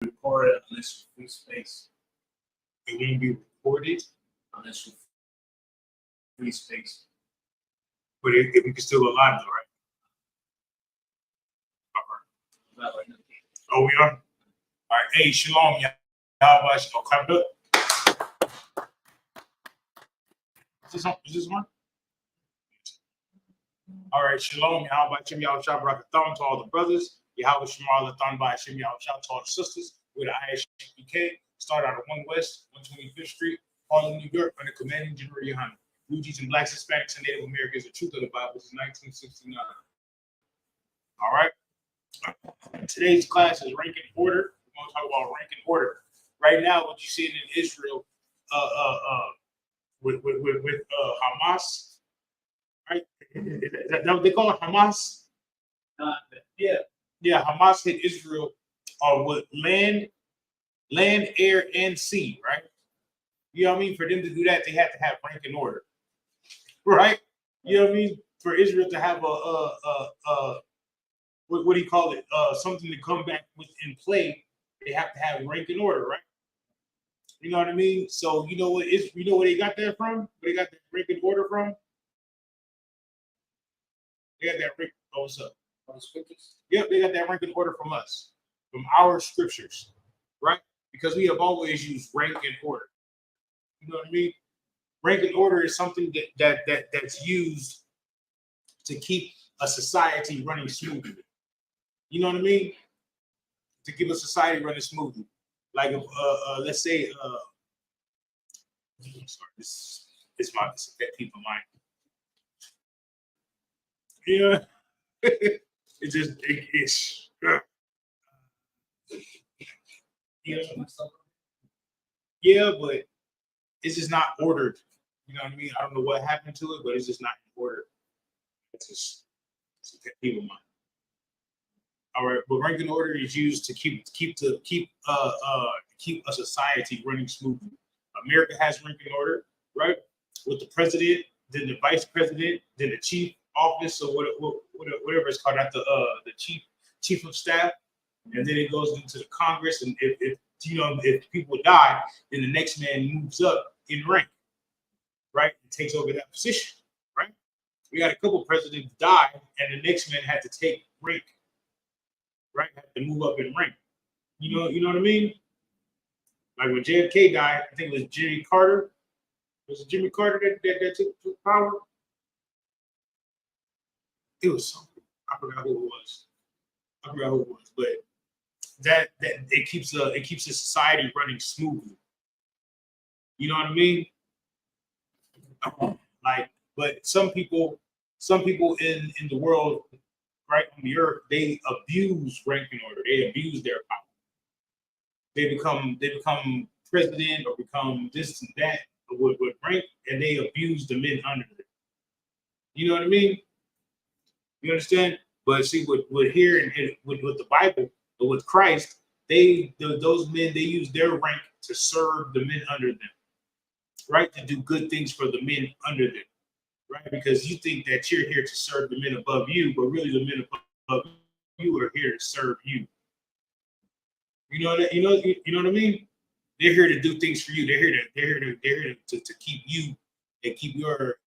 recorded unless you free space. It won't be recorded Unless you free space. but if we can still alive, though, right? Not right now. Oh, we are? All right. Hey, shalom, y'all. How about you? Clap it up. Is this one? All right, shalom. How about you? Y'all shop rock a thumb to all the brothers. Yahweh Shemal the thumb by Shem Yahweh shout to all the sisters. We're the Isupk. Start out of 1 West, 125th Street, Harlem, New York, under commanding General Yohana. Fugees and Blacks, Hispanics, and Native Americans, the truth of the Bible is 1969. All right. Today's class is rank and order. We're going to talk about rank and order. Right now, what you're seeing in Israel with Hamas, right? Is that what they call it, Hamas? Yeah, Hamas hit Israel with land, air, and sea, right? You know what I mean? For them to do that, they had to have rank and order, right? You know what I mean? For Israel to have what do you call it? Something to come back with in play, they have to have rank and order, right? You know what I mean? So you know where they got that from? Where they got that rank and order from? They got that rank. Oh, what's up? Yep, they got that rank and order from us, from our scriptures, right? Because we have always used rank and order. You know what I mean? Rank and order is something that's used to keep a society running smoothly. You know what I mean? To keep a society running smoothly. Like if, let's say, sorry, this is a pet peeve of mine. Yeah, it's yeah, but it's just not ordered. You know what I mean? I don't know what happened to it, but it's just not in order. It's a pet peeve of mine. All right, but rank and order is used to keep a society running smoothly. America has rank and order, right? With the president, then the vice president, then the chief office, or whatever it's called, not the chief of staff, and then it goes into the Congress. And if people die, then the next man moves up in rank, right? And takes over that position, right? We had a couple presidents die, and the next man had to take rank. Right, have to move up in rank. You know what I mean? Like when JFK died, I think it was Jimmy Carter. Was it Jimmy Carter that took power? It was something. I forgot who it was. But that it keeps the society running smoothly. You know what I mean? Like, but some people in the world, right on the earth, they abuse rank and order. They abuse their power. They become president or become this and that with rank, and they abuse the men under them. You know what I mean? You understand? But see, with here and with the Bible, but with Christ, those men, they use their rank to serve the men under them, right? To do good things for the men under them. Right, because you think that you're here to serve the men above you, but really the men above you are here to serve you. You know that you know what I mean? They're here to do things for you. They're here to keep you and keep your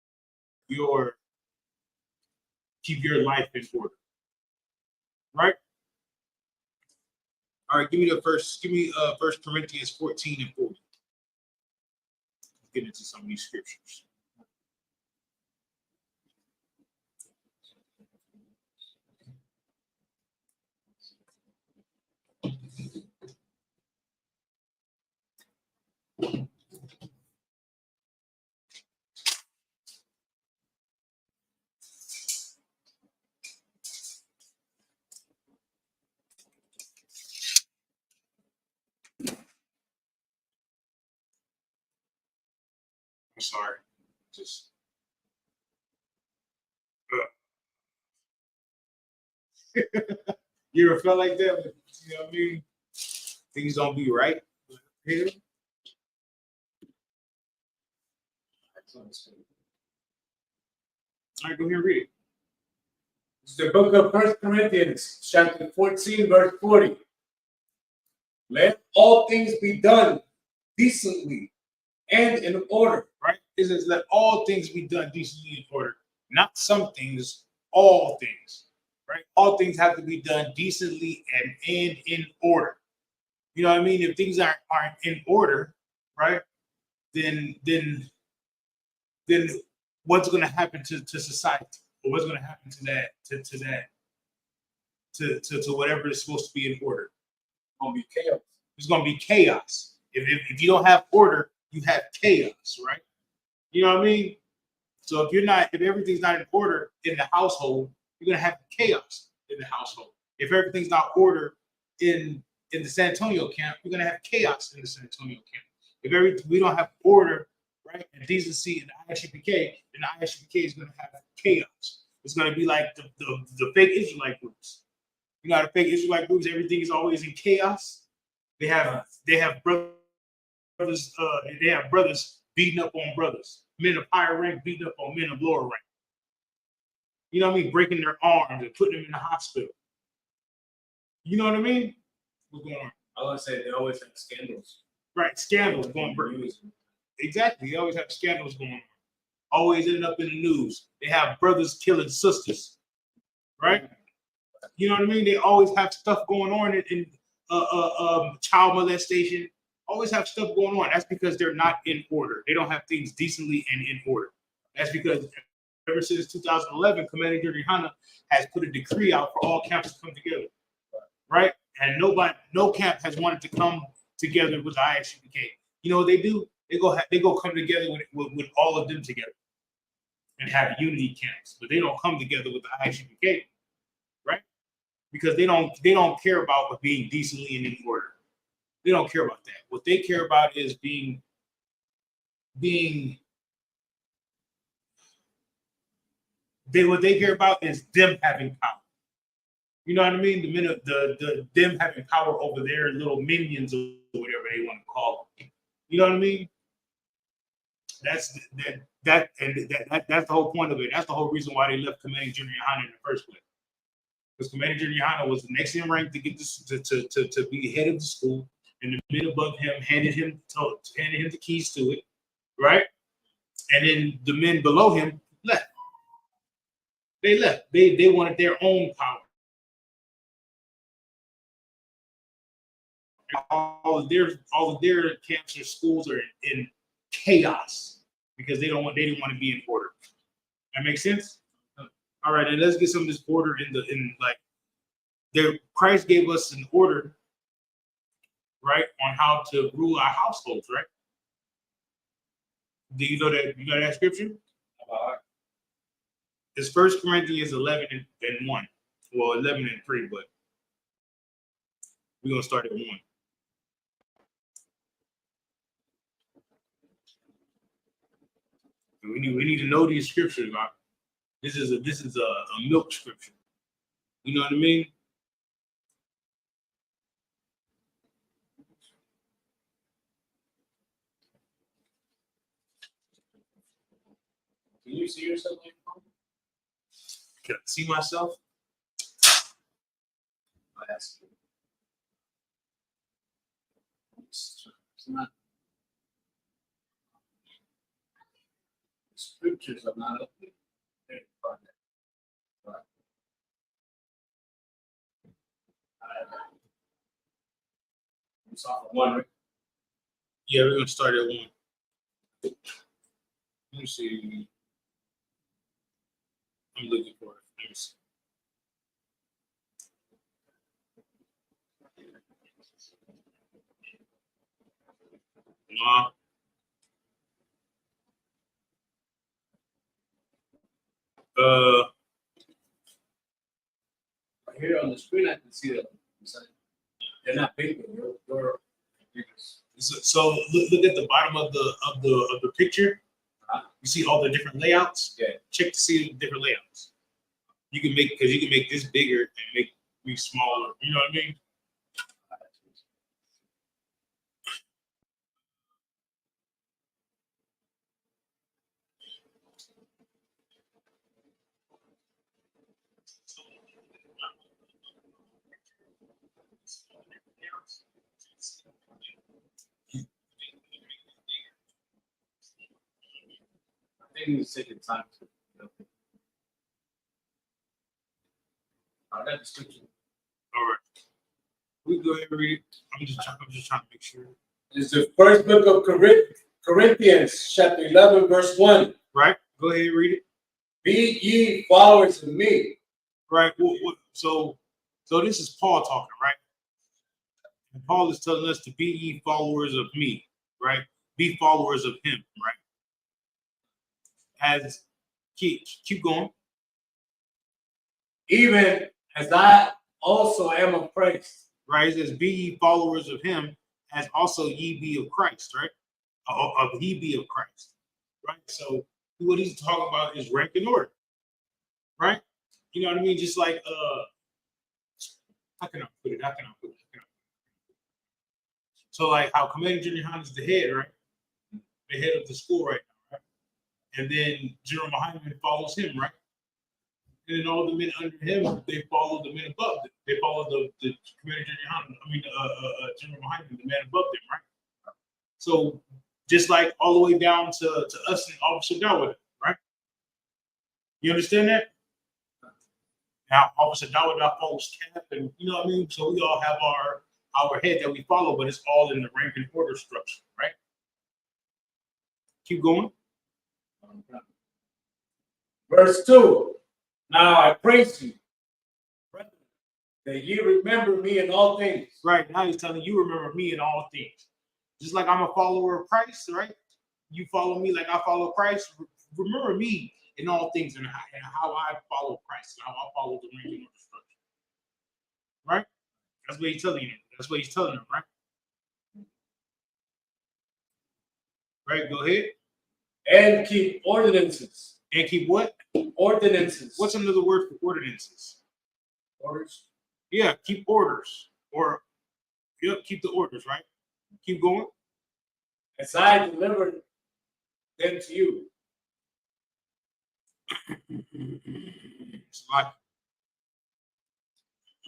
life in order. Right? All right, give me 1 Corinthians 14 and 40. Let's get into some of these scriptures. I'm sorry, just you ever felt like that? You know what I mean? Things don't be right here. All right, go here and read it. It's the book of 1 Corinthians, chapter 14, verse 40. Let all things be done decently and in order. Right? It says, let all things be done decently in order. Not some things, all things. Right? All things have to be done decently and in order. You know what I mean? If things aren't in order, right? Then what's going to happen to society? Or what's going to happen to whatever is supposed to be in order? Gonna be chaos. There's going to be chaos. If you don't have order, you have chaos, right? You know what I mean? So if everything's not in order in the household, you're gonna have chaos in the household. If everything's not order in the San Antonio camp, you're gonna have chaos in the San Antonio camp. If we don't have order, right, and decency in the ISUPK, then the ISUPK is gonna have chaos. It's gonna be like the fake Israelite groups. You know how the fake Israelite groups, everything is always in chaos. They have brothers, they have brothers beating up on brothers, men of higher rank beating up on men of lower rank. You know what I mean? Breaking their arms and putting them in the hospital. You know what I mean? What's going on? I would say they always have scandals. Right, scandals going on. Exactly, they always have scandals going on. Always ending up in the news. They have brothers killing sisters. Right? You know what I mean? They always have stuff going on in child molestation. Always have stuff going on. That's because they're not in order. They don't have things decently and in order. That's because ever since 2011, Commander Juliana has put a decree out for all camps to come together, right? And no camp has wanted to come together with the ISUPK. You know what they do? They go come together with all of them together and have unity camps, but they don't come together with the ISUPK, right? Because they don't care about being decently and in order. They don't care about that. What they care about is being what they care about is them having power. You know what I mean? Them having power over their little minions or whatever they want to call them. You know what I mean? That's the whole point of it. That's the whole reason why they left Commander Junior Hana in the first place. Because Commander Junior Hana was the next in rank to get this to be head of the school, and the men above him handed him the keys to it, right? And then the men below him left. They left. They wanted their own power. All of their camps and schools are in chaos because they didn't want to be in order. That makes sense? All right, and let's get some of this order Christ gave us an order, right, on how to rule our households, right? Do you know that? You know that scripture? It's 1 Corinthians 11 and 1. Well, 11 and 3, but we're gonna start at 1. We need to know these scriptures, right? This is a milk scripture. You know what I mean? Can you see yourself? Can I see myself? I ask you. It's not. The scriptures are not up there. It's off of 1, right? Yeah, we're gonna start at 1. Let me see. I'm looking for it. Let me see. Here on the screen, I can see them. They're not big, but you're So look at the bottom of the picture. You see all the different layouts. Yeah. Check to see the different layouts. You can make this bigger and make me smaller. You know what I mean? I think it's taking time to. That description. All right. We go ahead and read it. I'm just trying to make sure. It's the first book of Corinthians, chapter 11, verse 1. Right. Go ahead and read it. Be ye followers of me. Right. So this is Paul talking, right? And Paul is telling us to be ye followers of me, right? Be followers of him, right? As keep going. Even as I also am of Christ. Right. It says, be ye followers of him, as also ye be of Christ, right? Of ye be of Christ. Right. So what he's talking about is rank and order. Right? You know what I mean? Just like how can I put it? So like how Commander Junior Hahn is the head, right? The head of the school right now, right? And then General Muhammad follows him, right? And then all the men under him, they follow the men above them. They follow the Commander Junior Hahn, General Muhammad, the man above them, right? So just like all the way down to us and Officer Dawood, right? You understand that? Now, Officer Dawood follows Cap, and you know what I mean? So we all have our head that we follow, but it's all in the rank and order structure, right? Keep going. Verse 2. Now I praise you, brethren, that ye remember me in all things. Right, now he's telling you remember me in all things. Just like I'm a follower of Christ, right? You follow me like I follow Christ. Remember me in all things and how I follow Christ, and how I follow the rank and order structure. Right? That's what he's telling you. That's what he's telling them, right? Right, go ahead. And keep ordinances. And keep what? Ordinances. What's another word for ordinances? Orders? Yeah, keep orders. Or, yep, keep the orders, right? Keep going. As I delivered them to you. It's like,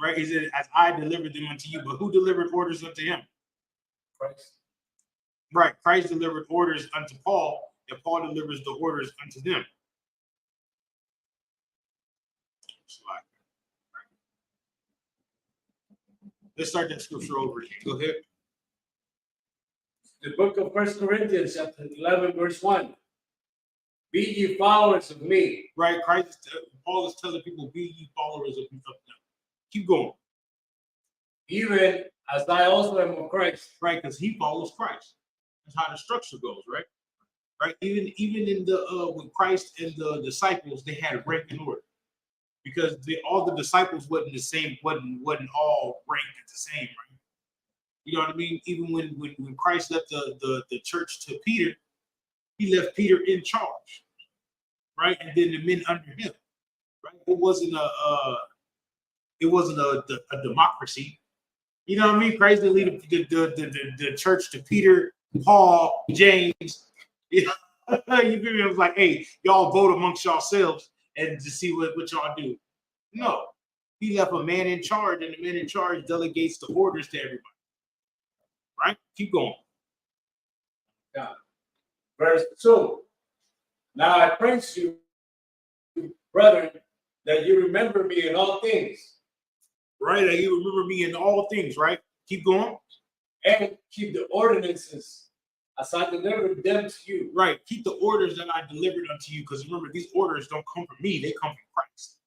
right? Is it as I delivered them unto you? But who delivered orders unto him? Christ. Right. Christ delivered orders unto Paul, and Paul delivers the orders unto them. Let's start that scripture over again. Go ahead. The book of 1 Corinthians, chapter 11, verse 1. Be ye followers of me. Right. Paul is telling people, be ye followers of him. Keep going. Even as I also am of Christ. Right, because he follows Christ. That's how the structure goes, right? Right. Even in the with Christ and the disciples, they had rank and order. Because all the disciples wasn't the same, wasn't all ranked the same, right? You know what I mean? Even when Christ left the church to Peter, he left Peter in charge, right? And then the men under him, right? It wasn't a democracy. You know what I mean? Christ didn't lead the church to Peter, Paul, James. You know, it was like, hey, y'all vote amongst yourselves and to see what y'all do. No, he left a man in charge, and the man in charge delegates the orders to everybody. Right? Keep going. Yeah. Verse 2. Now I praise you, brethren, that you remember me in all things. Right? That you remember me in all things, right? Keep going. And keep the ordinances as I delivered them to you. Right. Keep the orders that I delivered unto you, because remember, these orders don't come from me, they come from Christ.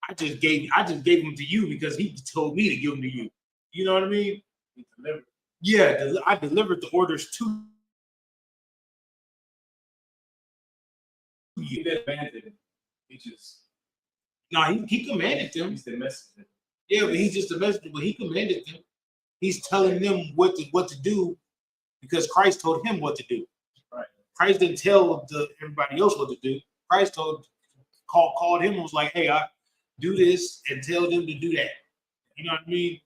I just gave them to you because he told me to give them to you. You know what I mean? He delivered. Yeah, I delivered the orders to you. He didn't abandon it. He just. No, he commanded them. He's the messenger. Yeah, but he's just a messenger, but he commanded them. He's telling them what to do because Christ told him what to do. Right. Christ didn't tell everybody else what to do. Christ called him and was like, hey, I do this and tell them to do that. You know what I mean?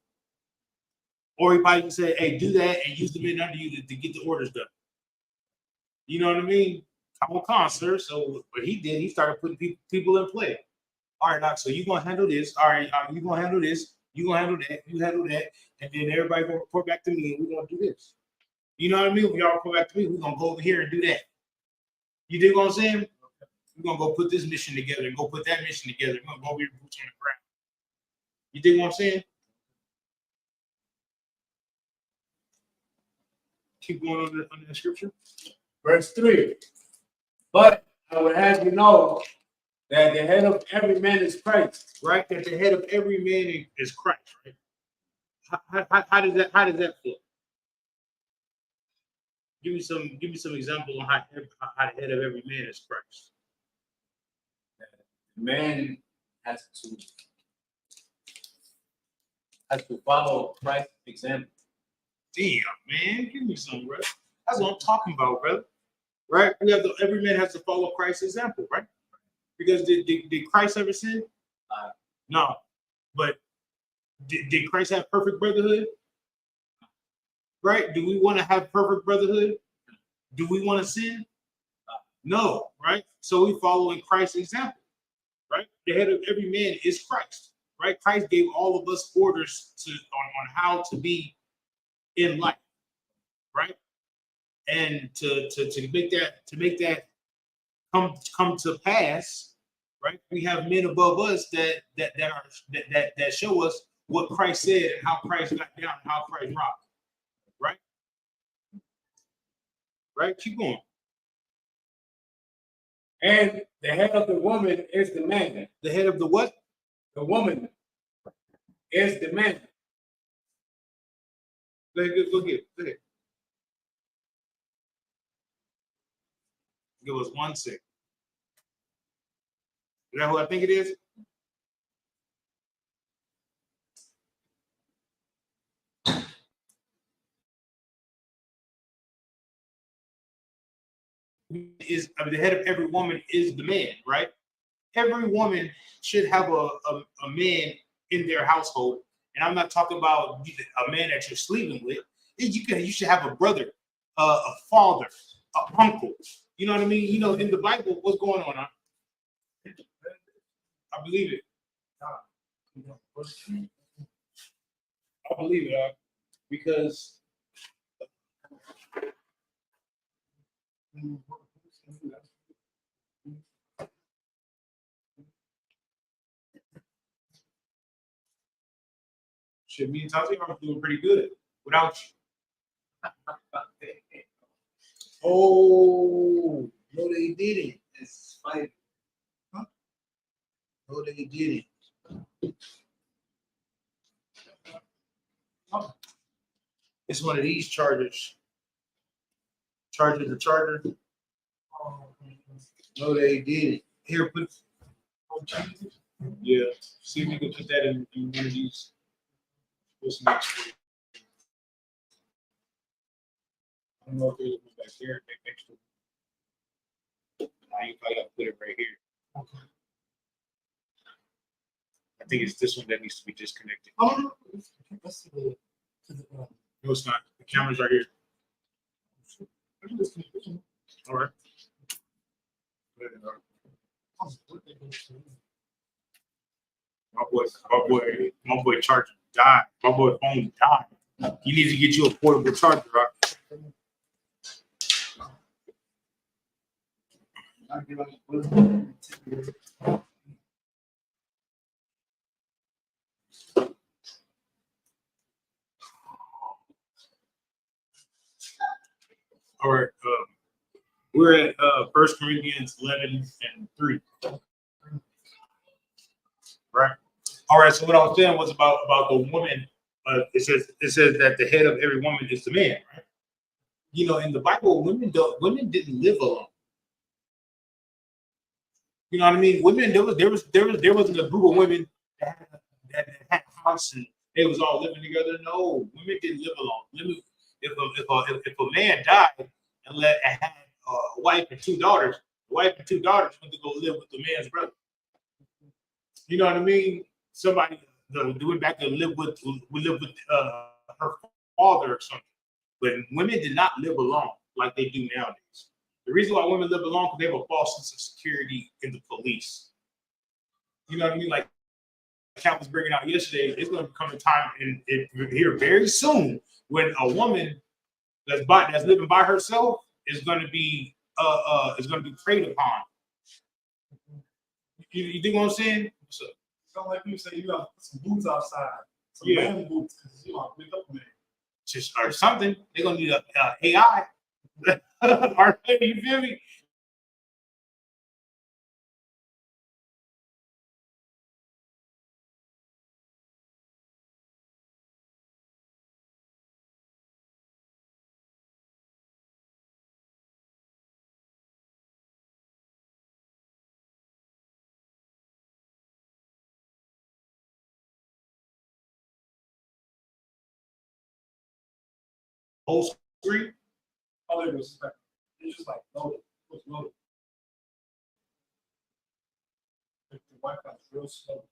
Or he probably said, hey, do that and use the men under you to get the orders done. You know what I mean? Come on, sir. So what he did, he started putting people in play. All right, Doc, so you're going to handle this. All right, you're going to handle this. You gonna handle that, you handle that, and then everybody gonna report back to me, and we're gonna do this. You know what I mean? If y'all report back to me, we're gonna go over here and do that. You dig what I'm saying? We're gonna go put this mission together and go put that mission together. We're gonna go over here boots on the ground. You dig what I'm saying? Keep going on the scripture. Verse 3. But I would have you know that the head of every man is Christ. Right? That the head of every man is Christ, right? How does that feel? Give me some example on how the head of every man is Christ. The man has to follow Christ's example. Damn, man, give me some, bro. That's what I'm talking about, brother. Right? Every man has to follow Christ's example, right? Because did Christ ever sin? No. But did Christ have perfect brotherhood? Right? Do we want to have perfect brotherhood? Do we want to sin? No, right? So we follow in Christ's example, right? The head of every man is Christ, right? Christ gave all of us orders on how to be in life, right? And to make that come to pass, right? We have men above us that show us what Christ said and how Christ got down and how Christ rocked, right? Right? Keep going. And the head of the woman is the man. The head of the what? The woman is the man. Go get it. Go ahead. Give us 1 second. Is that who I think it is? The head of every woman is the man, right? Every woman should have a man in their household. And I'm not talking about a man that you're sleeping with. You should have a brother, a father, an uncle. You know what I mean? You know, in the Bible, what's going on? Huh? I believe it. I believe it, because shit, me and Tati are doing pretty good without you. Oh, no, they didn't. It's fighting. Huh? No, they didn't. It's one of these chargers. Charger the charger. No, they didn't. Here, put. Yeah. See if you can put that in one of these. What's next? I don't know if they're looking back here next to it. Now you probably gotta put it right here. Okay. I think it's this one that needs to be disconnected. Oh, No, it's not. The camera's right here. All right. My boy charger died. My boy phone died. You need to get you a portable charger, right? All right. We're at 1 Corinthians 11:3. Right. All right. So what I was saying was about the woman. It says that the head of every woman is the man. Right. You know, in the Bible, women didn't live alone. You know what I mean? Women, there wasn't a group of women that had a house and they was all living together. No, women didn't live alone. If a man died and had a wife and 2 daughters, the wife and 2 daughters went to go live with the man's brother. You know what I mean? Somebody went back to live with her father or something. But women did not live alone like they do nowadays. The reason why women live alone because they have a false sense of security in the police. You know what I mean? Like Cat was bringing out yesterday, it's going to come a time here very soon when a woman that's living by herself is going to be preyed upon. You think what I'm saying? So, Sound like you say you got some boots outside, some Yeah. man boots, because you want to wake up a man. just or something. They're gonna need a AI. Or, you feel me? Whole screen. All they was like, it's just like loaded. It was loaded. The Wi-Fi is real slow.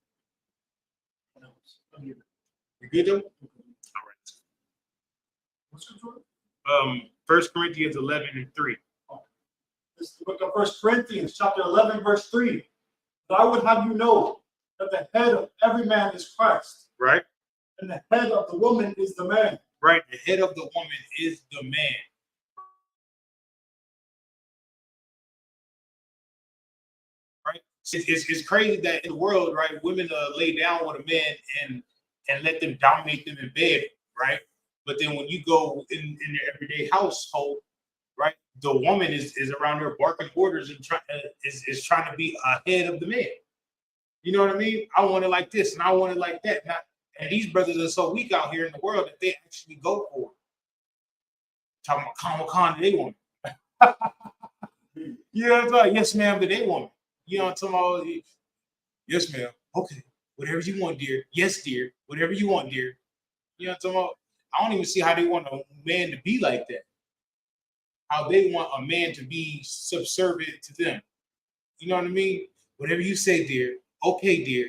You good though? All right. What's control? 1 Corinthians 11:3. This is the book of 1 Corinthians, chapter 11, verse 3. But I would have you know that the head of every man is Christ, Right? and the head of the woman is the man. Right. The head of the woman is the man. Right? It's crazy that in the world, right, women lay down with a man and let them dominate them in bed, right? But then when you go in their everyday household, right, the woman is around there barking orders and is trying to be ahead of the man. You know what I mean? I want it like this and I want it like that. And these brothers are so weak out here in the world that they actually go for it. Talking about Khan, they want it. You know what I'm talking about? Yes, ma'am, but they want it. You know what I'm talking about? Yes, ma'am. Okay. Whatever you want, dear. Yes, dear. Whatever you want, dear. You know what I'm talking about? I don't even see how they want a man to be like that. How they want a man to be subservient to them. You know what I mean? Whatever you say, dear. Okay, dear.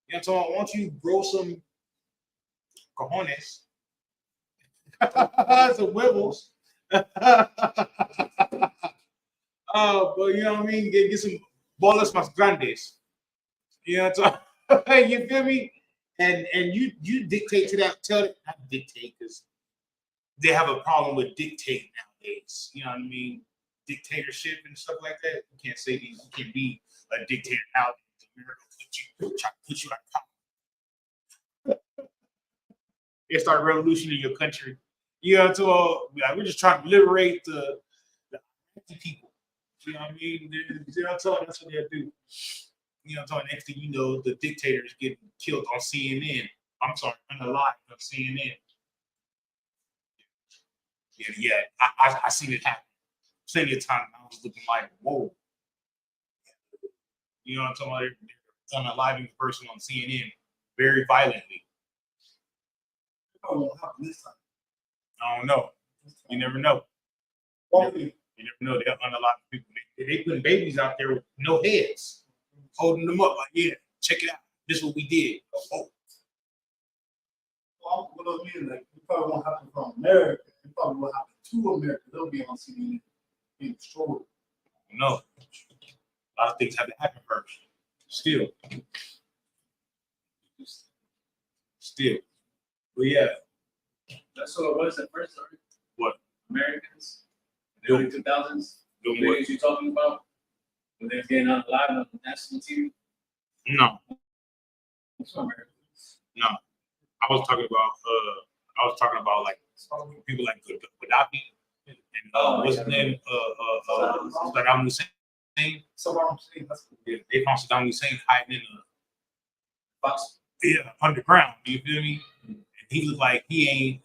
You know what I'm talking about? Why don't you grow some cojones? Some wibbles. But you know what I mean? Get some bolas más grandes. You know what I'm talking? You feel me? And you dictate to that, not dictate, because they have a problem with dictate nowadays. You know what I mean? Dictatorship and stuff like that. You can't say these. You can't be a dictator now. America try to put you on top. They start a revolution in your country. You know, so like, we're just trying to liberate the people. You know what I mean? You know, so that's what they'll do. You know, so next thing you know, the dictator is getting killed on CNN. I'm sorry, unalive on CNN. Yeah, I seen it happen plenty of times. I was looking like, whoa. You know what I'm talking about? They're unaliving the person on CNN very violently. Oh, how this time? I don't know. You never know. Well, You never know. They'll unalive people. They putting babies out there with no heads, holding them up like, yeah, check it out. This is what we did. Oh. well, what I mean, like, it probably won't happen from America. It probably will happen to America. They'll be on CNN being destroyed. No. A lot of things have to happen first. Still. But yeah. That's what it was at first, sorry. What? Americans in the early 2000s. The Doing what? videos you're talking about when they're getting on live on national TV. No. It's not Americans. No. I was talking about like people like Gaddafi and what's his name? Saddam Hussein. So what I'm saying, that's Yeah, they found Saddam Hussein hiding in a Fox. underground. You feel me? And he looked like he ain't.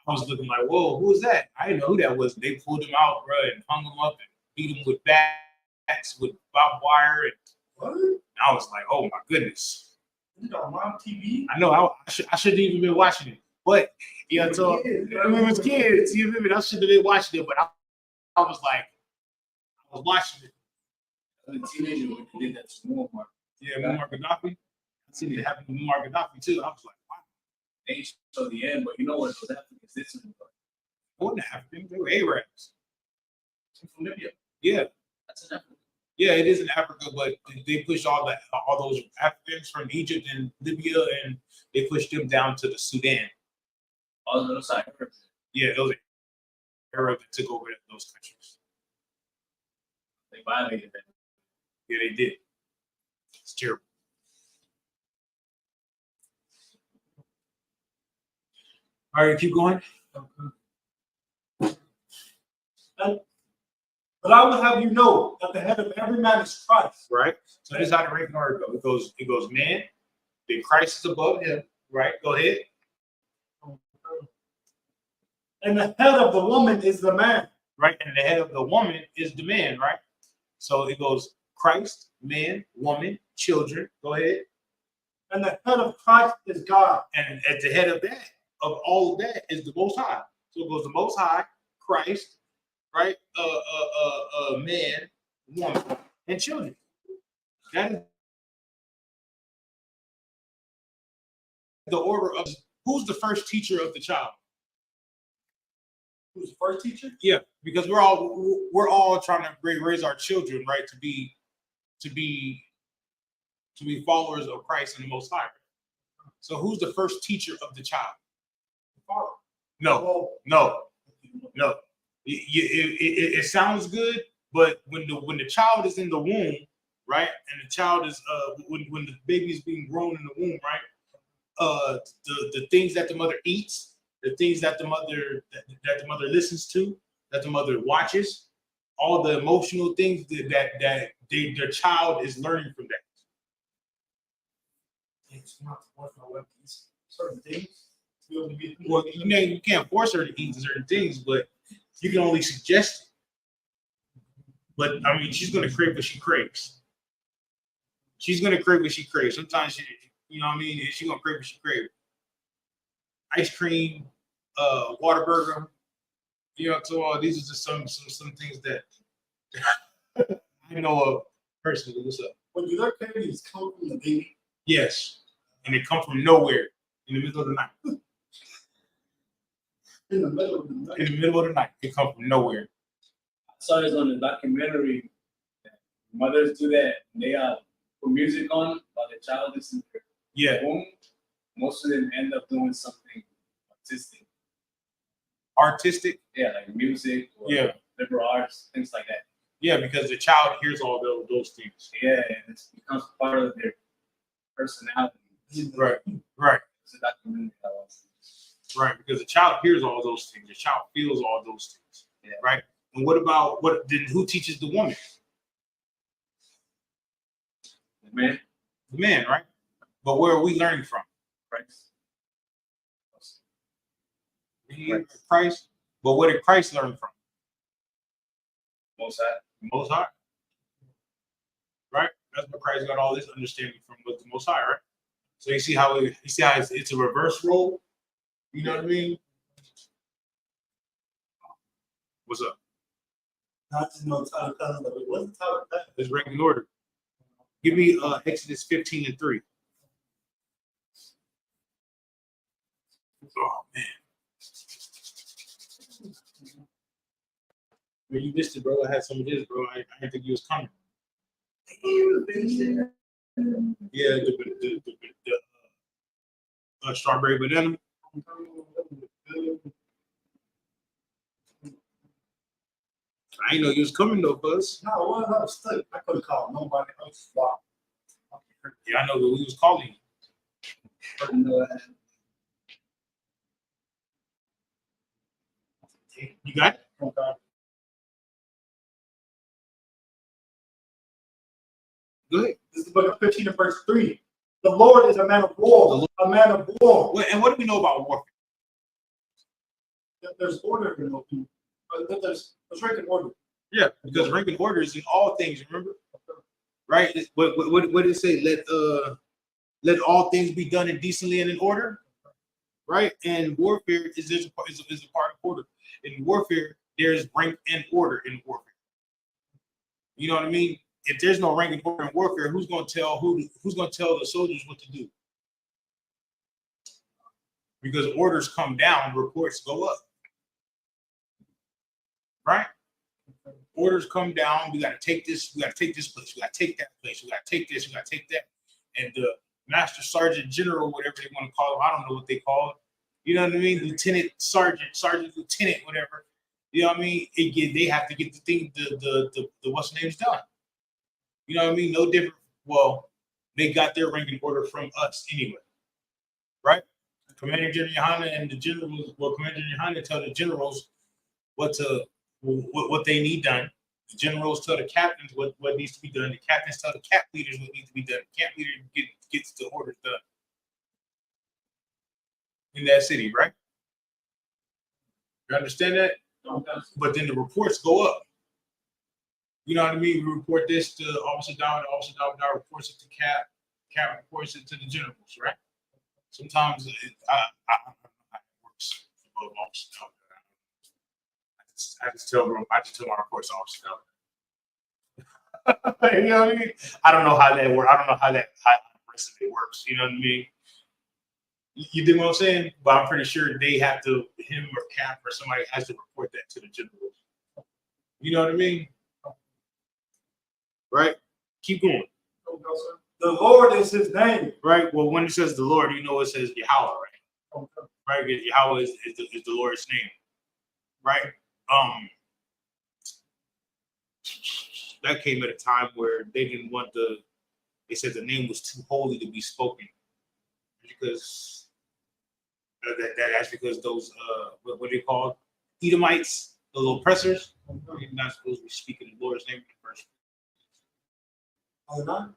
I was looking like, whoa, who was that? I didn't know who that was. They pulled him out, bro, and hung him up and beat him with bats with barbed wire. And what? I was like, oh my goodness. You got mom TV? I know I shouldn't even been watching it, but you know, so we was kids. You feel me? I should have been watching it, but I was like, I was watching it. As a teenager, when they did that to Muammar, Yeah, Muammar Gaddafi. I seen it happen to Muammar Gaddafi too. I was like, wow. they ain't show the end, but you know what? Those Africans did to them. What the African? They were Arabs. From Libya. Yeah, That's an African. Yeah, it is in Africa, but they pushed all those Africans from Egypt and Libya, and they pushed them down to the Sudan. All those side. Yeah, those Arab that took over those countries. They violated that. Yeah, they did. It's terrible. All right, keep going. But I would have you know that the head of every man is Christ. Right. So this is how the ranking order goes. It goes man, then Christ is above him. Right. Go ahead. And the head of the woman is the man. Right. And the head of the woman is the man. Right. So it goes Christ, man, woman, children. Go ahead. And the head of Christ is God. And at the head of that, of all of that, is the Most High. So it goes the Most High, Christ, right? Man, woman, and children. That is the order of who's the first teacher of the child. Who's the first teacher? Yeah, because we're all trying to raise our children, right, to be followers of Christ and the Most High. So who's the first teacher of the child? The father. No. It sounds good, but when the child is in the womb, right, and the child is when the baby is being grown in the womb, right, the things that the mother eats, the things that the mother listens to, that the mother watches, all the emotional things that their child is learning from that. It's not worth my weapons. Certain things. Well, you can't force her to eat certain things, but you can only suggest it. But I mean, she's gonna crave what she craves. She's gonna crave what she craves. Sometimes she, you know what I mean, she's gonna crave what she craves. Ice cream, Whataburger, you know, so these are just some things that I know of personally. What's up? When you their cravings come from the baby. Yes, and they come from nowhere in the middle of the night. In the middle of the night. In the middle of the night, they come from nowhere. I saw this on the documentary. Mothers do that. They put music on while the child is in their Yeah, womb. Most of them end up doing something artistic. artistic. Yeah, like music or Yeah. liberal arts, things like that. Yeah, because the child hears all those things. Yeah, and it becomes part of their personality. Right. It's a documentary I watched. Right, because the child hears all those things. The child feels all those things. Yeah. Right. And then who teaches the woman? Man, The man, right? But where are we learning from? Christ. Christ. But where did Christ learn from? Most High. Most High. Right? That's where Christ got all this understanding from, was the Most High, right? So you see how it's a reverse role. You know what I mean? What's up? Not to know Tyler Cousins, but it wasn't Tyler Cousins. It's ranking order. Give me Exodus 15:3. Oh man. Man, you missed it, bro. I had some of this, bro. I didn't think you was coming. Yeah, the strawberry banana. I didn't know you was coming though, Buzz. No, I was stuck. I couldn't call nobody else. Wow. Yeah, I know that we was calling you. You got it? Okay. Go ahead. This is the book of 15 and verse 3. The Lord is a man of war. A man of war. And what do we know about warfare? There's order in the people. There's rank and order. Yeah, because ranking order is in all things, remember? Right? What did it say? Let all things be done in decently and in order. Right? And warfare is a part of order. In warfare, there's rank and order in warfare. You know what I mean? If there's no rank and order in warfare, who's gonna tell the soldiers what to do? Because orders come down, reports go up. Right? orders come down. We got to take this. We got to take this place. We got to take that place. We got to take this. We got to take that. And the master sergeant general, whatever they want to call him, I don't know what they call it. You know what I mean? Lieutenant, sergeant, lieutenant, whatever. You know what I mean? They have to get the thing, the what's the name's done. You know what I mean? No different. Well, they got their ranking order from us anyway, right? Commander General Yohana and the generals. Well, Commander Yohana tell the generals what they need done. The generals tell the captains what needs to be done. The captains tell the camp leaders what needs to be done. The camp leader gets the orders done in that city, right? You understand that? But then the reports go up. You know what I mean? We report this to Officer Down reports it to Cap reports it to the generals, right? Sometimes I don't know how it works. I just tell my reports to Officer Down. You know what I mean? I don't know how that works. I don't know how the rest of it works. You know what I mean? You dig what I'm saying? But I'm pretty sure they have to, him or Cap or somebody has to report that to the generals. You know what I mean? Right? Keep going. The Lord is his name. Right? Well, when it says the Lord, you know it says Yahweh, right? Right? Because Yahweh is the Lord's name. Right? That came at a time where they didn't want they said the name was too holy to be spoken. Because that's because those what they called Edomites, the little oppressors, you're not supposed to be speaking the Lord's name in the first. Oh, not?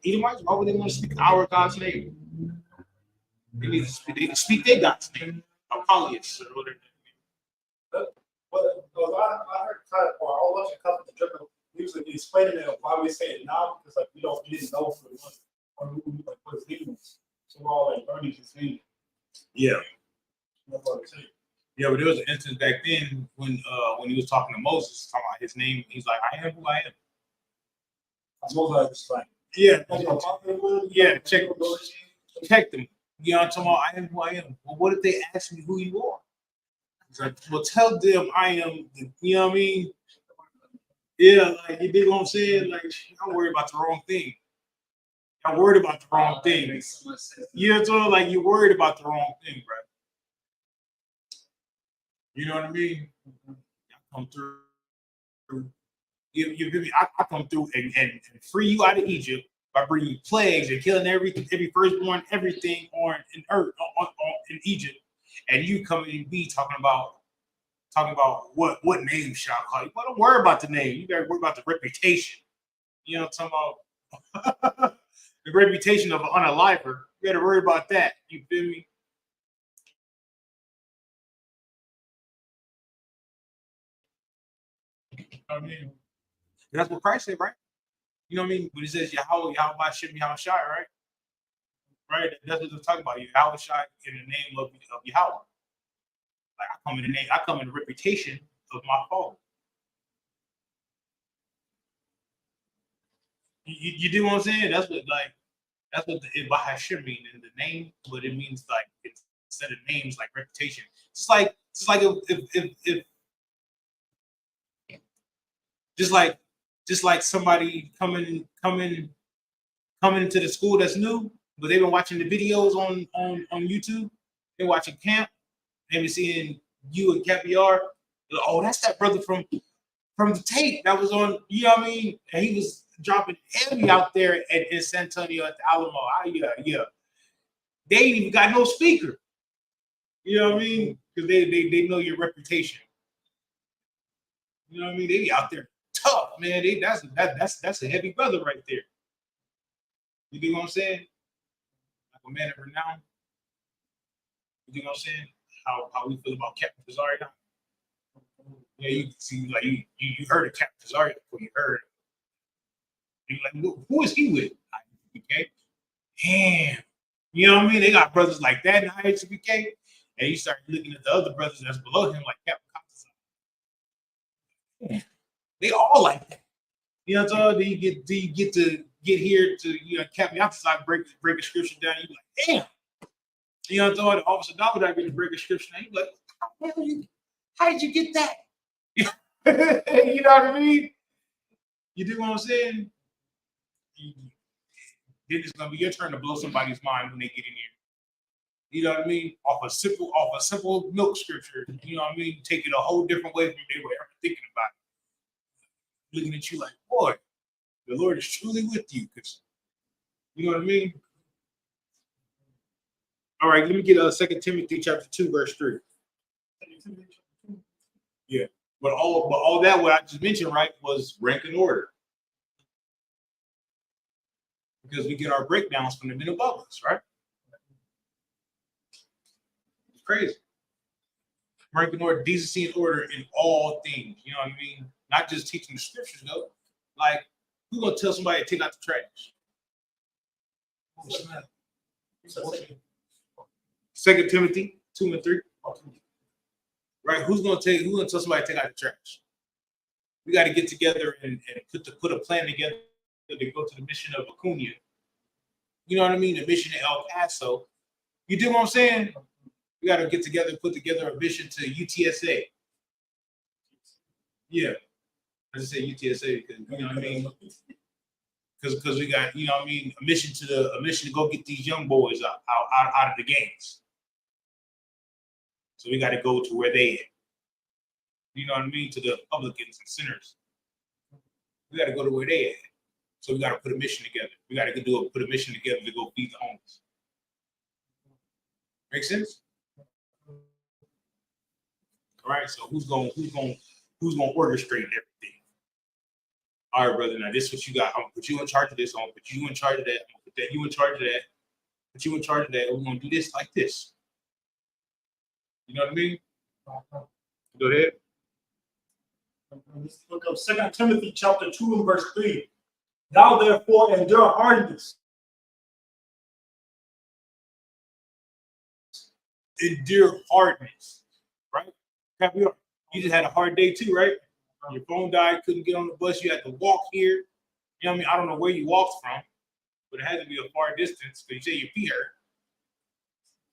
Edomites, why would they want to speak our God's name? They need to speak their God's name, Apollius or whatever. But I heard kind of, or I watched a couple of different usually explaining it why we say it now because like we didn't know for the month or like what his name was. So we're all like learning his name. Yeah. That's what I'm saying. Yeah, but there was an instance back then when he was talking to Moses, talking about his name, he's like, I am who I am. I suppose I was like, Yeah. yeah, Check them. You know what I'm talking about? I am who I am. Well, what if they ask me who you are? He's like, well, tell them I am, you know what I mean? Yeah, like, you dig what I'm saying? Like, I'm worried about the wrong thing. I'm worried about the wrong thing. You know what I'm saying? Like, you're worried about the wrong thing, bro. You know what I mean? I come through. I come through and free you out of Egypt by bringing plagues and killing every firstborn, everything on in earth in Egypt, and you coming and be talking about what name shall I call you? Well, don't worry about the name. You gotta worry about the reputation. You know what I'm talking about? The reputation of an unaliver. You gotta worry about that. You feel me? I mean, that's what Christ said, right? You know what I mean? When he says Yahweh, Shem, Yahweh Shai, right? Right? That's what they're talking about. Yahweh Shai in the name of Yahweh. Like I come in the reputation of my Father. You do what I'm saying? That's what the Bahashim mean in the name, but it means like it's instead of names like reputation. It's like if just like somebody coming into the school that's new, but they've been watching the videos on YouTube. They're watching camp. They've been seeing you and Capiar. Oh, that's that brother from the tape that was on. You know what I mean? And he was dropping heavy out there in San Antonio at the Alamo. Yeah. They ain't even got no speaker. You know what I mean? Because they know your reputation. You know what I mean? They be out there tough, man. That's a heavy brother right there. You know what I'm saying? Like a man of renown. You know what I'm saying? How we feel about Captain Cesario. Yeah, you see, like you heard of Captain Cesario before you heard. You're like, who is he with? Okay, damn. You know what I mean? They got brothers like that in IHBK, and you start looking at the other brothers that's below him, like Captain Cesario. They all like that. You know what I'm saying? Do you get to get here to Captain Cesario break a scripture down? You be like, damn. You know what I'm saying? The officer David get to break a scripture down. You be like, how did you get that? You know what I mean? You do what I'm saying? Then it's gonna be your turn to blow somebody's mind when they get in here. You know what I mean? Off a simple milk scripture. You know what I mean? Take it a whole different way from they were ever thinking about it. Looking at you like, boy, the Lord is truly with you. Cause you know what I mean? All right, let me get 2 Timothy chapter 2, verse 3. Yeah. But all that what I just mentioned, right, was rank and order. Because we get our breakdowns from the men above us, right? It's crazy. Rank and order, decency and order in all things. You know what I mean? Not just teaching the scriptures, though. Like, who's gonna tell somebody to take out the trash? 2 Timothy 2 and 3. Right? Who's gonna tell somebody to take out the trash? We got to get together and put a plan together to go to the mission of Acuna. You know what I mean? The mission of El Paso. You do what I'm saying? We got to get together, put together a mission to UTSA. Yeah. I just say UTSA because you know what I mean? Because we got, you know what I mean, a mission to go get these young boys out of the gangs. So we got to go to where they at. You know what I mean? To the publicans and sinners. We got to go to where they at. So we got to put a mission together. We got to put a mission together to go feed the homeless. Make sense? All right. So who's going to orchestrate everything? All right, brother. Now this is what you got. I'm gonna put you in charge of this. I'm gonna put you in charge of that. I'm gonna put you in charge of that. Put you in charge of that. We're gonna do this like this. You know what I mean? Go ahead. Let's look up 2 Timothy chapter 2 and verse 3. Thou therefore endure hardness. Endure hardness, right? You just had a hard day too, right? Your phone died, couldn't get on the bus, you had to walk here. You know what I mean? I don't know where you walked from, but it had to be a far distance because you say your feet hurt.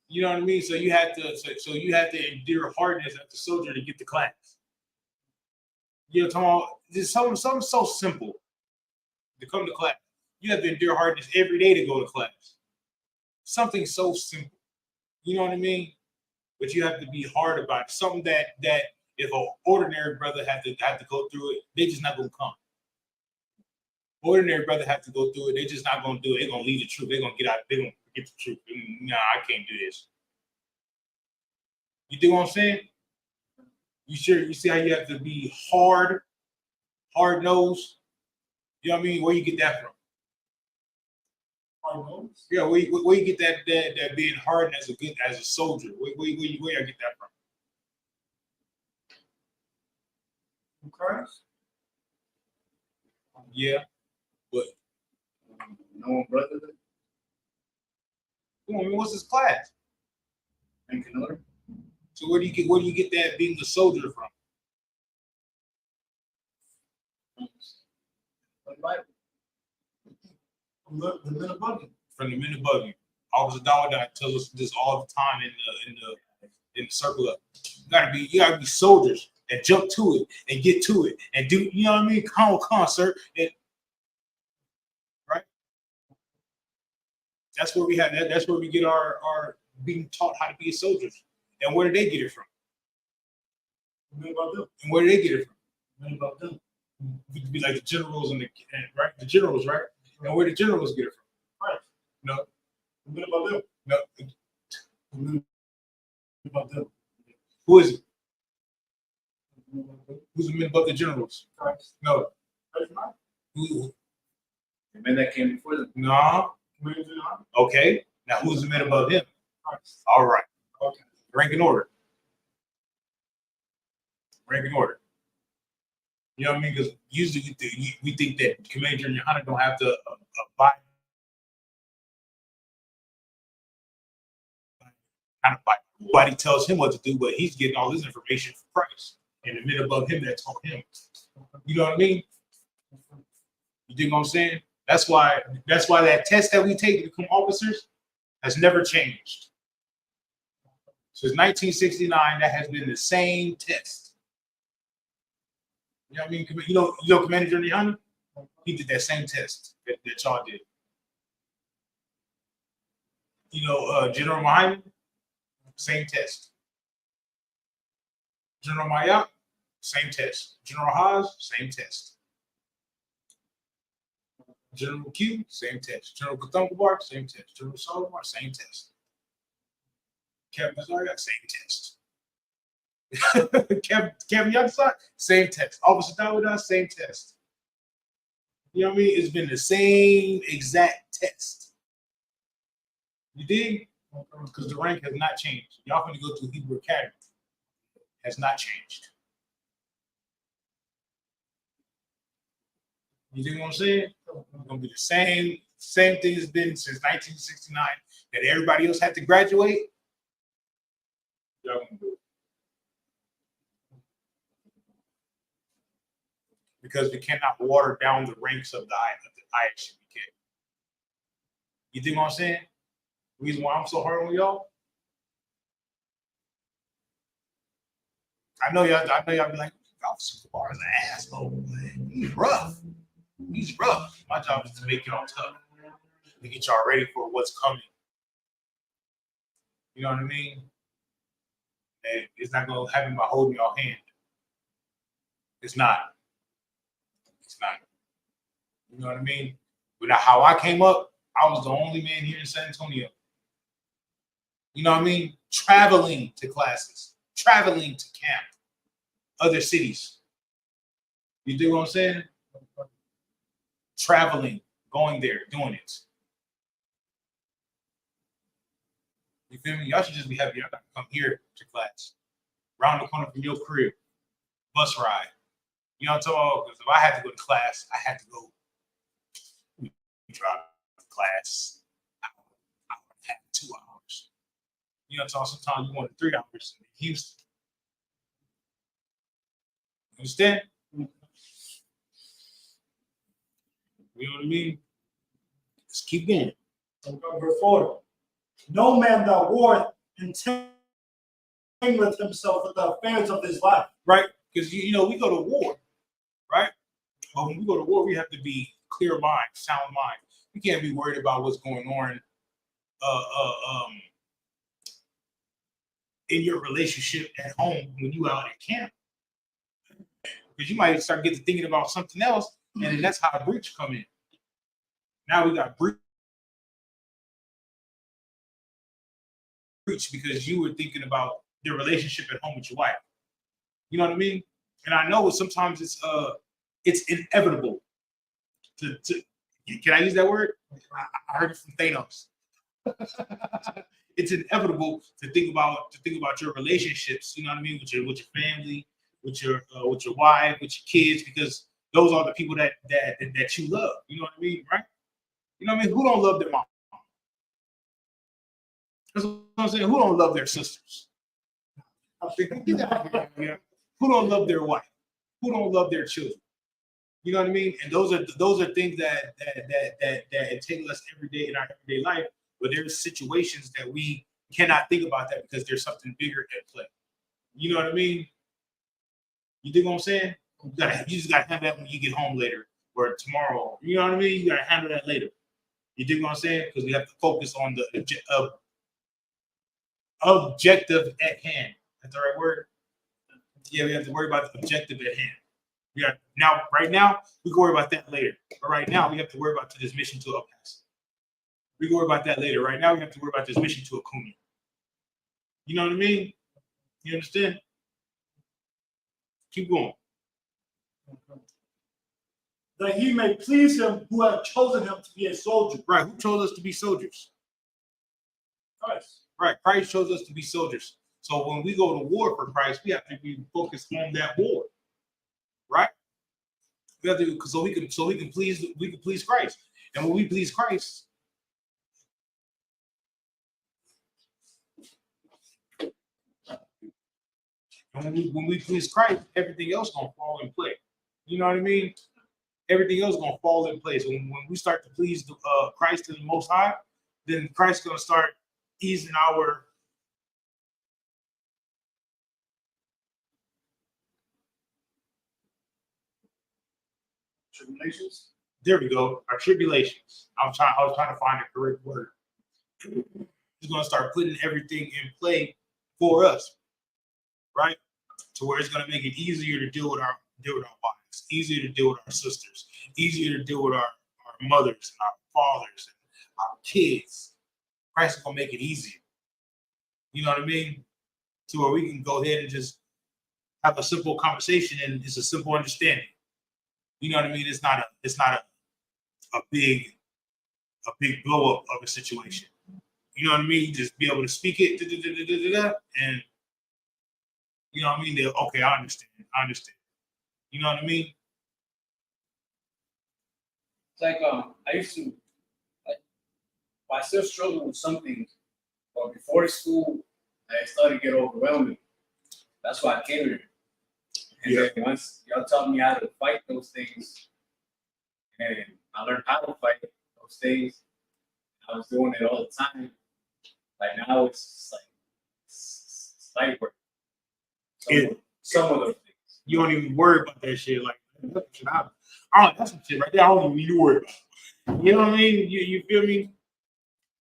You know what I mean? So you had to endure hardness as a soldier to get to class. You know, talking about just something so simple to come to class. You have to endure hardness every day to go to class. Something so simple. You know what I mean? But you have to be hard about it. Something that if an ordinary brother had to go through it, they just not gonna come. Ordinary brother have to go through it, they just not gonna do it. They're gonna leave the truth. They're gonna get out. They're gonna forget the truth. Nah, I can't do this. You do what I'm saying? You sure? You see how you have to be hard nosed? You know what I mean? Where you get that from? Hard nose? Yeah, where you get that being hardened as a soldier? Where you get that from? From Christ? Yeah, but No brother. come on, man, what's his class? Rank and order. So where do you get that being a soldier from? The Bible. From the men above you. From the men above you. Officer Dawada tells us this all the time in the circle up. You gotta be soldiers and jump to it and get to it and do, you know what I mean? Come on, sir. And, right? That's where we have that. That's where we get our being taught how to be soldiers. And where did they get it from? The men above them. And where did they get it from? The men above them. We could be like the generals and right? The generals, right? And where did generals get it from? Christ. No. The men above them. No. The men above them. Who is it? Who's the men above the generals? Christ. No. Christ not. Who? The men that came before them. No. Men do not. Okay. Now who's the men above him? Christ. All right. Okay. Rank and order. Rank and order. You know what I mean? Because usually we think that Commander Junior Hunter don't have to abide. Nobody tells him what to do, but he's getting all his information from Christ and the men above him that taught him. You know what I mean? You dig what I'm saying? That's why that test that we take to become officers has never changed. Since 1969, that has been the same test. You know what I mean? You know Commander Journey Honey? He did that same test that y'all did. You know, General Muhammad, same test. General Mayak, same test. General Haas, same test. General Q, same test. General Kathunkabar, same test. General Solomar, same test. Captain Zaryak, same test. Captain Yaksak, same test. Officer Dawada, same test. You know what I mean? It's been the same exact test. You dig? Because the rank has not changed. Y'all going to go to Hebrew Academy. Has not changed. You dig what I'm saying? It's going to be the same thing it's been since 1969 that everybody else had to graduate. Y'all going to do it. Because we cannot water down the ranks of the ISUPK. You dig what I'm saying? The reason why I'm so hard on y'all? I know y'all be like, Officer Kabar is an asshole. He's rough. He's rough. My job is to make y'all tough. To get y'all ready for what's coming. You know what I mean? And it's not gonna happen by holding y'all hand. It's not. It's not. You know what I mean? But how I came up, I was the only man here in San Antonio. You know what I mean? Traveling to classes, traveling to camp, other cities. You do what I'm saying? Traveling, going there, doing it. You feel me? Y'all should just be happy y'all got to come here to class. Round the corner from your crib. Bus ride. You know what I'm talking about? Because if I had to go to class, I had to go drive to class. I would have 2 hours. You know what I'm talking about? Sometimes you want 3 hours in Houston. You understand? You know what I mean? Let's keep going. Number 4. No man that warreth entangleth himself with the affairs of his life. Right? Because, you know, we go to war, right? But when we go to war, we have to be clear mind, sound mind. We can't be worried about what's going on in your relationship at home when you out at camp. Because you might start getting thinking about something else, and then that's how a breach come in. Now we got breach because you were thinking about your relationship at home with your wife. You know what I mean? And I know sometimes it's inevitable to can I use that word? I heard it from Thanos. It's inevitable to think about your relationships. You know what I mean, with your family, with your wife, with your kids, because those are the people that you love. You know what I mean, right? You know what I mean? Who don't love their mom? That's what I'm saying. Who don't love their sisters? I'm thinking, get that here. Who don't love their wife? Who don't love their children? You know what I mean? And those are things that entangle us every day in our everyday life. But there's situations that we cannot think about that because there's something bigger at play. You know what I mean? You dig what I'm saying? You just gotta handle that when you get home later or tomorrow. You know what I mean? You gotta handle that later. You dig what I'm saying? Because we have to focus on the objective at hand. That's the right word? Yeah, we have to worry about the objective at hand. Right now, we can worry about that later. But right now, we have to worry about this mission to El Paso. We can worry about that later. Right now, we have to worry about this mission to Acuna. You know what I mean? You understand? Keep going. That he may please him who hath chosen him to be a soldier. Right. Who chose us to be soldiers? Christ. Right. Christ chose us to be soldiers. So when we go to war for Christ, we have to be focused on that war. Right? We have to so we can please Christ. And when we please Christ, when we please Christ, everything else gonna fall in place. You know what I mean? Everything else gonna fall in place. When we start to please Christ and the Most High, then Christ's gonna start easing our tribulations. There we go. Our tribulations. I was trying to find the correct word. He's gonna start putting everything in play for us, right? To where it's gonna make it easier to deal with our wives, easier to deal with our sisters, easier to deal with our mothers and our fathers and our kids. Christ is gonna make it easier. You know what I mean? To where we can go ahead and just have a simple conversation and it's a simple understanding. You know what I mean? It's not a big blow up of a situation. You know what I mean? You just be able to speak it, and you know what I mean? They're, okay, I understand. You know what I mean? It's like I used to like I still struggle with some things, but before school I started to get overwhelming. That's why I came here. And then once y'all taught me how to fight those things, and I learned how to fight those things, I was doing it all the time. Like now it's just like it's light work. Some of those things. You don't even worry about that shit. Like that's some shit right there. I don't even need to worry about. You know what I mean? You feel me?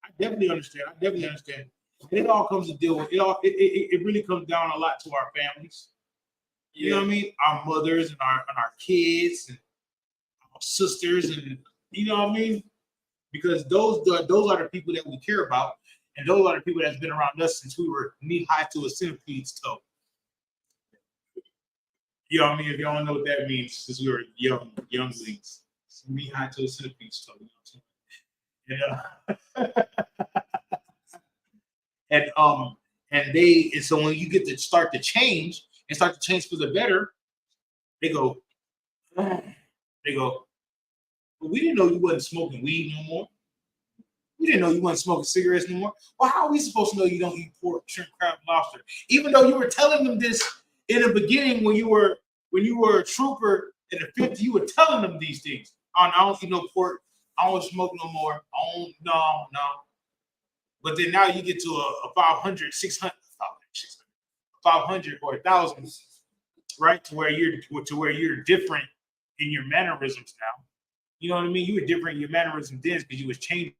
I definitely understand. And it all comes to deal with it really comes down a lot to our families. You know what I mean? Our mothers and our kids and our sisters, and you know what I mean? Because those are the people that we care about, and those are the people that's been around us since we were knee high to a centipede's toe. You know what I mean? If y'all don't know what that means, since we were younglings, knee high to a centipede's toe. You know what I'm saying? And so when you get to start to change for the better, they go, well, we didn't know you wasn't smoking weed no more. We didn't know you wasn't smoking cigarettes no more. Well, how are we supposed to know you don't eat pork, shrimp, crab, lobster? Even though you were telling them this in the beginning when you were a trooper in the 50s, you were telling them these things. I don't eat no pork. I don't smoke no more. No. But then now you get to a 500, 600, 500 or 1,000, right? To where you're different in your mannerisms now. You know what I mean? You were different in your mannerisms then because you was changing,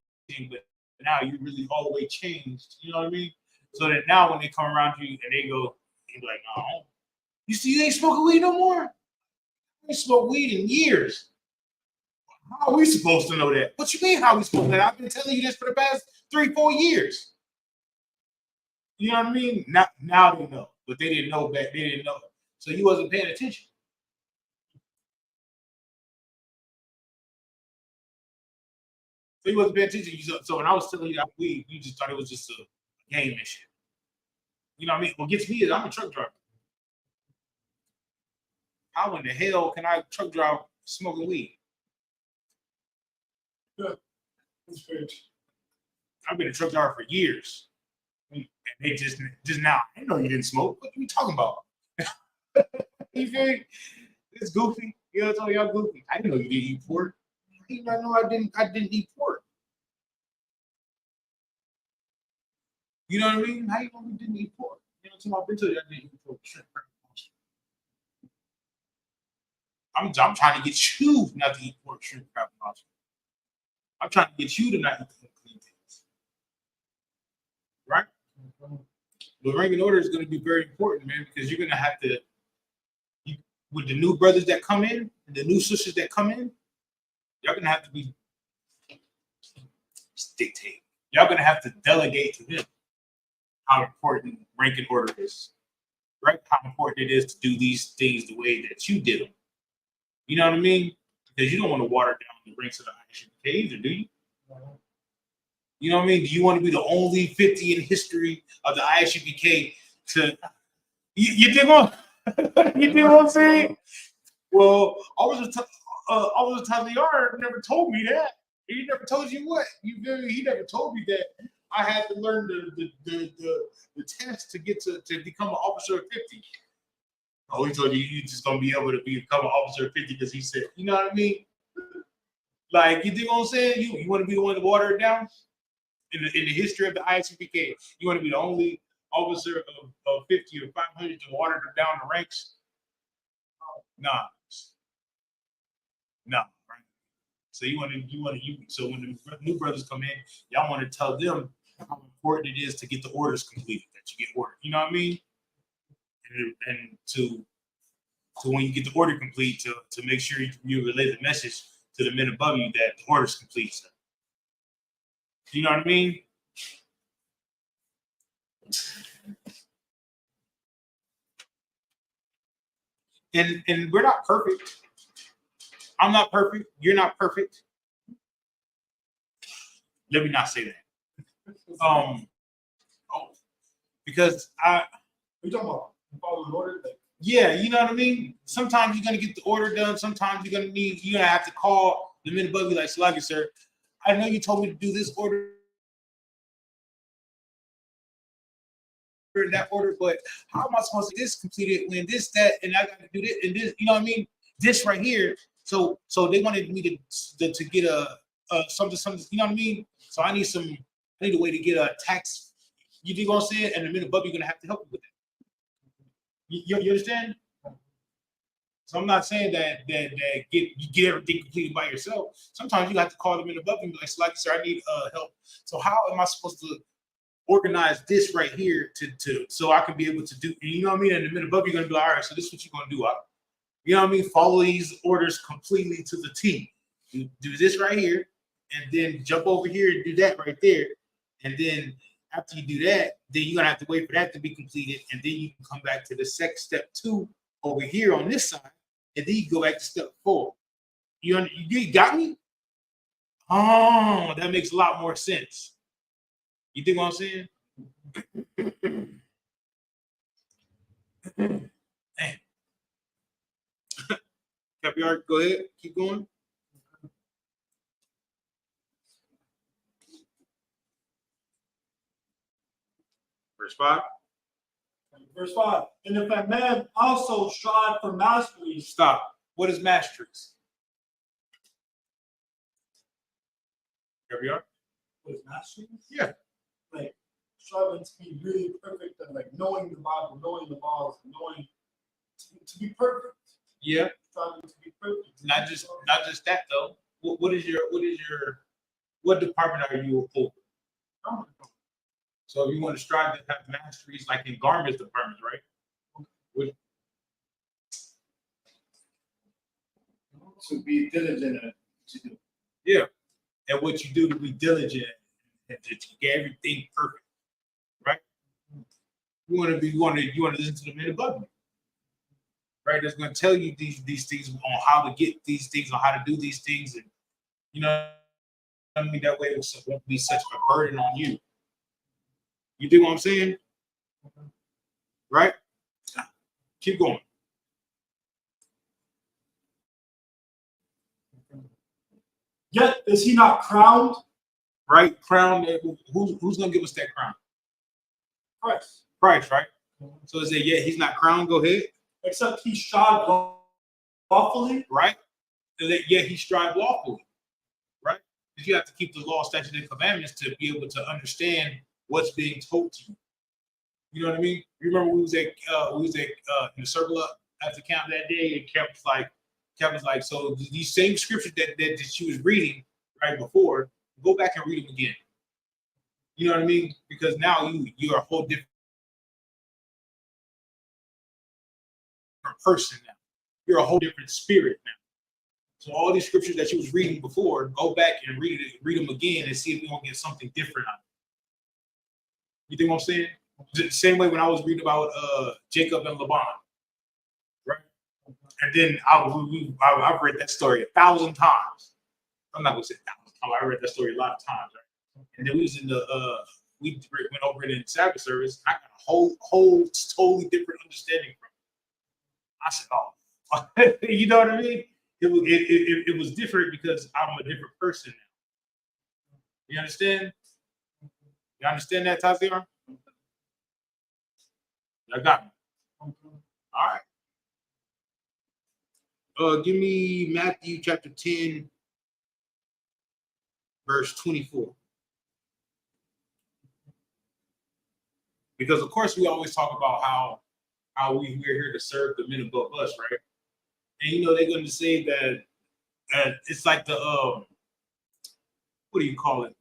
but now you really all the way changed. You know what I mean? So that now when they come around you and they go, you're like, no, you see, you ain't smoking weed no more. You ain't smoked weed in years. How are we supposed to know that? What you mean? How are we supposed to know that? I've been telling you this for the past 3-4 years. You know what I mean? Now they know, but they didn't know back. They didn't know, so you wasn't paying attention. So you wasn't paying attention. So when I was telling you that weed, you just thought it was just a game and shit. You know what I mean? What gets me is I'm a truck driver. How in the hell can I truck drive smoking weed? I've been a truck driver for years. And they just now, I didn't know you didn't smoke. What are you talking about? You feel me? It's goofy. You know, it's all y'all goofy. I didn't know you didn't eat pork. How do you not know I didn't eat pork? You know what I mean? How you know you didn't eat pork? You know, so I've been told you I didn't eat pork. I'm trying to get you not to eat pork, shrimp, crab, and lobster. I'm trying to get you to not eat clean things. Right? The rank and order is going to be very important, man, because you're going to have to, with the new brothers that come in and the new sisters that come in, y'all going to have to be dictate. Y'all going to have to delegate to them how important rank and order is, right? How important it is to do these things the way that you did them. You know what I mean? Because you don't want to water down the ranks of the Isupk either, do you? You know what I mean? Do you want to be the only 50 in history of the Isupk to you dig what you dig what I'm saying? Well, Officer Taliar never told me that. He never told you what. He never told me that I had to learn the test to get to become an officer of 50. Oh, he told you you're just gonna be able to become an officer of 50 because he said, you know what I mean? Like, you dig what I'm saying? You want to be the one to water it down? In the history of the Isupk, you want to be the only officer of 50 or 500 to water them down the ranks? Nah. No, right? So so when the new brothers come in, y'all want to tell them how important it is to get the orders completed, that you get ordered. You know what I mean? And to when you get the order complete, to make sure you relay the message to the men above you that the order's complete. So, you know what I mean? And we're not perfect. I'm not perfect. You're not perfect. Let me not say that. Because We talking about following order, like, yeah, you know what I mean? Sometimes you're gonna get the order done, sometimes you're gonna have to call the men above you like, Salaki, sir, I know you told me to do this order in that order, but how am I supposed to get this completed when this, that, and I gotta do this and this, you know what I mean? This right here. So they wanted me to get a something, you know what I mean? So I need a way to get a tax, you dig what I'm saying? And the men above you are gonna have to help you with that. You understand? So I'm not saying that you get everything completed by yourself. Sometimes you have to call them in above and be like, sir, I need help. So how am I supposed to organize this right here to so I can be able to do, you know what I mean? And the minute above you're gonna be like, all right, so this is what you're gonna do. You know what I mean? Follow these orders completely to the T. You do this right here, and then jump over here and do that right there. And then after you do that, then you're gonna have to wait for that to be completed, and then you can come back to the second step 2 over here on this side, and then you go back to step 4. You got me? Oh, that makes a lot more sense. You think what I'm saying? Man. Capiar, go ahead, keep going. Verse 5. verse 5. And if a man also strive for mastery, Stop. What is masteries? Capiar? what is mastery? Yeah. Like striving to be really perfect and like knowing the Bible, knowing the laws, knowing to be perfect. Yeah. Striving to be perfect. Not just that though. What department are you over? So if you want to strive to have masteries like in garments departments, right? To be diligent to do. Yeah. And what you do to be diligent and to get everything perfect, right? You want to listen to the men above you, right? That's going to tell you these things on how to get these things, on how to do these things, and you know, I mean that way it won't be such a burden on you. You dig what I'm saying? Right? Keep going. Yet is he not crowned? Right? Crown. Who's gonna give us that crown? Christ. Christ, right? So is it, yeah, he's not crowned? Go ahead. Except he strived lawfully. Right? Yeah, he strived lawfully. Right? Because you have to keep the law, statutes, and commandments to be able to understand what's being told to you. You know what I mean? You remember we was at in the circle up at the camp that day, and Cap was like, so these same scriptures that she was reading right before, go back and read them again. You know what I mean? Because now you're a whole different person now. You're a whole different spirit now. So all these scriptures that you was reading before, go back and read them again and see if you don't get something different out of it. You think what I'm saying? The same way when I was reading about Jacob and Laban, right? And then I've read that story 1,000 times. I'm not gonna say 1,000 times. I read that story a lot of times, right? And then we was in we went over it in Sabbath service. I got a whole totally different understanding from it. I said, oh, you know what I mean? It was different because I'm a different person now. You understand? You understand that, Taziar? I got me. All right. Give me Matthew chapter 10, verse 24. Because of course we always talk about how we're here to serve the men above us, right? And you know they're going to say that it's like the what do you call it?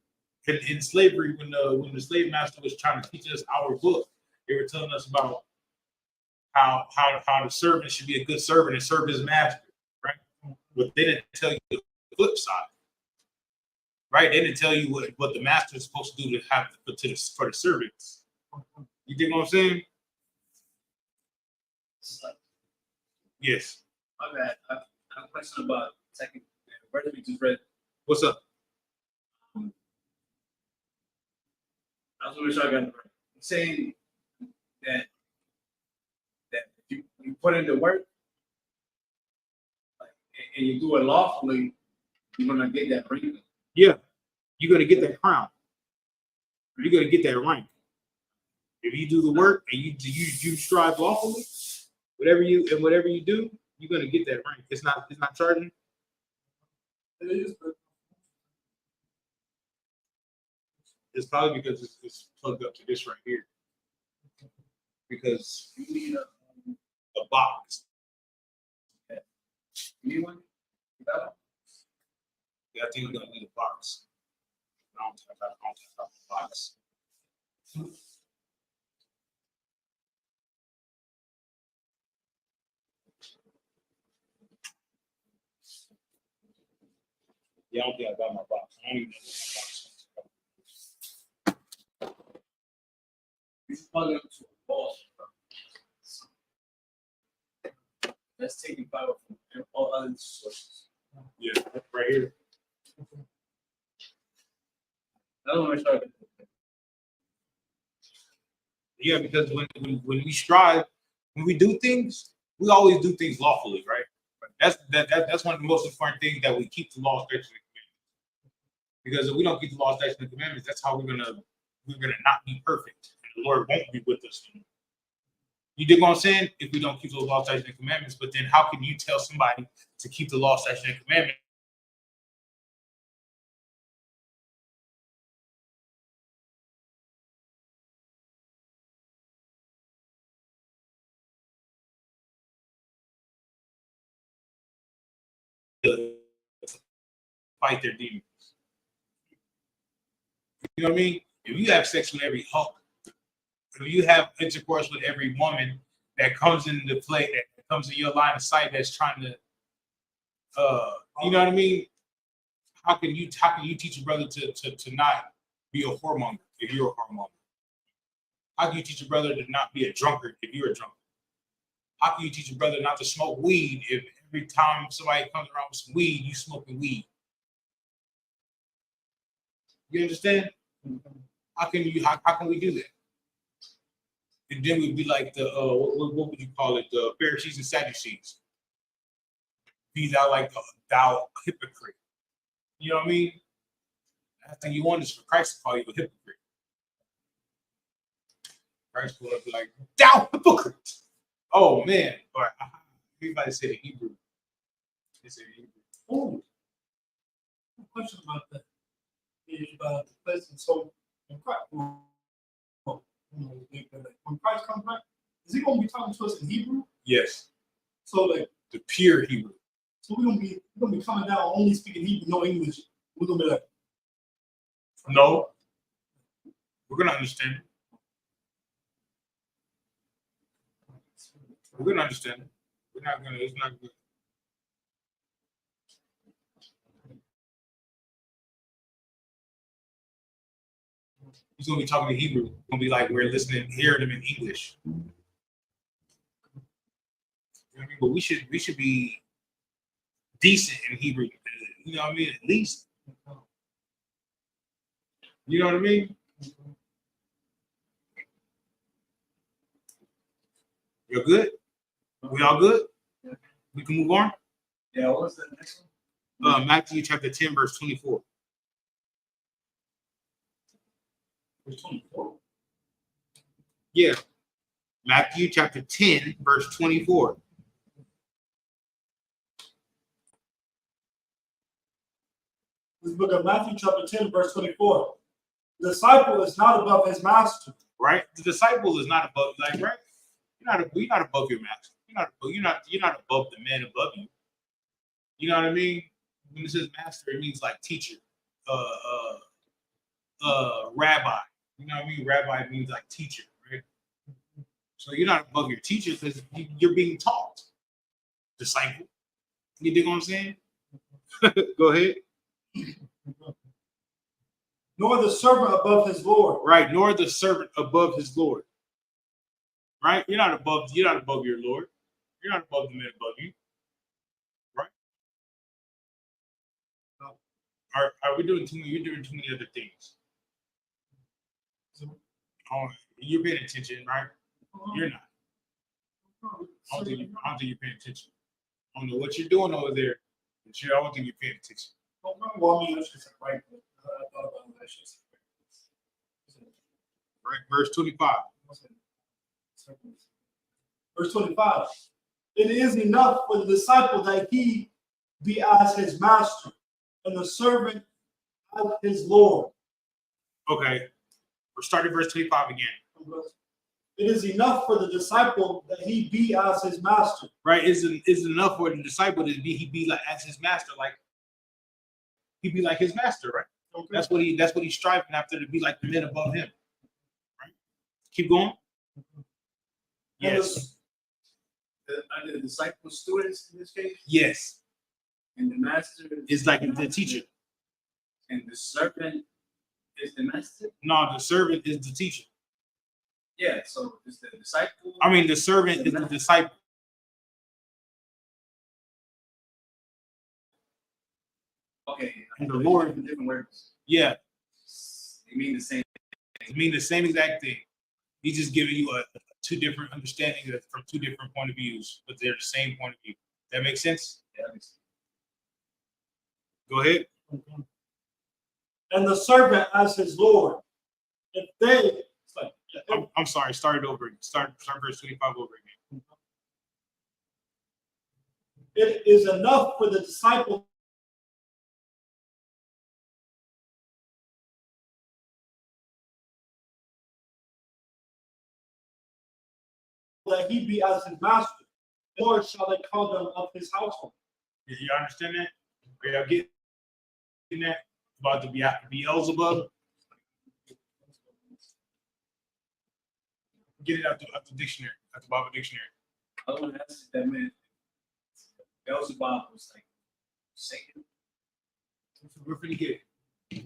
In slavery, when the slave master was trying to teach us our book, they were telling us about how the servant should be a good servant and serve his master, right? But they didn't tell you the flip side, right? They didn't tell you what the master is supposed to do to have for the servants. You dig what I'm saying? Yes. My bad. I have a question about second verse we just read. What's up? I was going to show you saying that if you put in the work like, and you do it lawfully, you're gonna get that ring. Yeah, you're gonna get that crown. You're gonna get that rank. If you do the work and you strive lawfully, whatever you do, you're gonna get that rank. It's not charging. It is, but It's probably because it's plugged up to this right here. Because You need a box. you need one? You got one? Yeah, I think we're gonna need a box. I don't think I got a box. Yeah, I don't think I got my box. I don't even know what my box is. You should plug it into a wall. That's taking power from all other sources. Yeah, right here. I don't want to start. Yeah, because when we strive, when we do things, we always do things lawfully, right? That's one of the most important things, that we keep the law, statutes, and commandments. Because if we don't keep the law, statutes, and commandments, that's how we're gonna not be perfect, and the Lord won't be with us. You dig what I'm saying? If we don't keep the law, statutes, and commandments, but then how can you tell somebody to keep the law, statutes, and commandments? Fight their demons. You know what I mean? If you have sex with every Hulk, if you have intercourse with every woman that comes into play, that comes in your line of sight, that's trying to, you know what I mean? How can you teach a brother to not be a whoremonger if you're a whoremonger? How can you teach a brother to not be a drunkard if you're a drunkard? How can you teach a brother not to smoke weed if every time somebody comes around with some weed, you smoking weed? You understand? How can we do that? And then we'd be like the what would you call it? The Pharisees and Sadducees. Be thou like thou hypocrite. You know what I mean? I think you want is for Christ to call you a hypocrite. Christ will be like, thou hypocrite. Oh man, or everybody said in Hebrew. They said in Hebrew. oh, a question about that is about the person. So when Christ comes back, is he gonna be talking to us in Hebrew? Yes. So like The pure Hebrew. so we're gonna be coming down only speaking Hebrew, no English. We're gonna be like, No. We're gonna understand it. We're gonna understand it. It's not good. He's gonna be talking in Hebrew. It's gonna be like we're listening, hearing him in English. You know what I mean? But we should be decent in Hebrew. You know what I mean? At least. You know what I mean? You're good? We all good? We can move on? Yeah, what was the next one? Matthew chapter 10, verse 24. we're 24. Yeah. Matthew chapter 10, verse 24. This book of Matthew, chapter 10, verse 24. The disciple is not above his master. Right? The disciple is not above, like, right? You're not above your master. You're not above the man above you. You know what I mean? when it says master, it means like teacher, rabbi. You know what I mean? Rabbi means like teacher, right? So you're not above your teacher because you're being taught. Disciple. You dig what I'm saying? Go ahead. Nor the servant above his Lord. Right, nor the servant above his Lord. Right? You're not above your Lord. You're not above the men above you. Right? Are we doing too many? You're doing too many other things. Oh, you're paying attention, right? You're not. I don't think you're paying attention. I don't know what you're doing over there, but I don't think you're paying attention. Well, I mean, that's just right. I thought about that shit. Right, verse 25. Verse 25. It is enough for the disciple that he be as his master, and the servant as his Lord. Okay, we're starting verse 25 again. It is enough for the disciple that he be as his master. Right, is enough for the disciple to be like as his master, like he be like his master, right? Okay. That's what he's striving after, to be like the men above him. Right? Keep going. Yes. Are the disciples students in this case? Yes. And the master It's like the teacher. and the servant is the master? No, the servant is the teacher. Yeah, so it's the disciple. I mean, the servant is the disciple. Okay. And the Lord, Different words. yeah, They mean the same. it means the same exact thing. He's just giving you a two different understandings from two different point of views, but they're the same point of view. That makes sense? Yeah, that makes sense. Go ahead. And the servant as his Lord. If they, it's like, I'm sorry. Start it over. Start verse 25 over again. it is enough for the disciple that he be as his master, or shall they call them of his household? You understand that? Are y'all getting that? About to be Beelzebub? Get it out the dictionary, out the Bible dictionary. I want to ask that man. Beelzebub was like Satan. We're finna get it.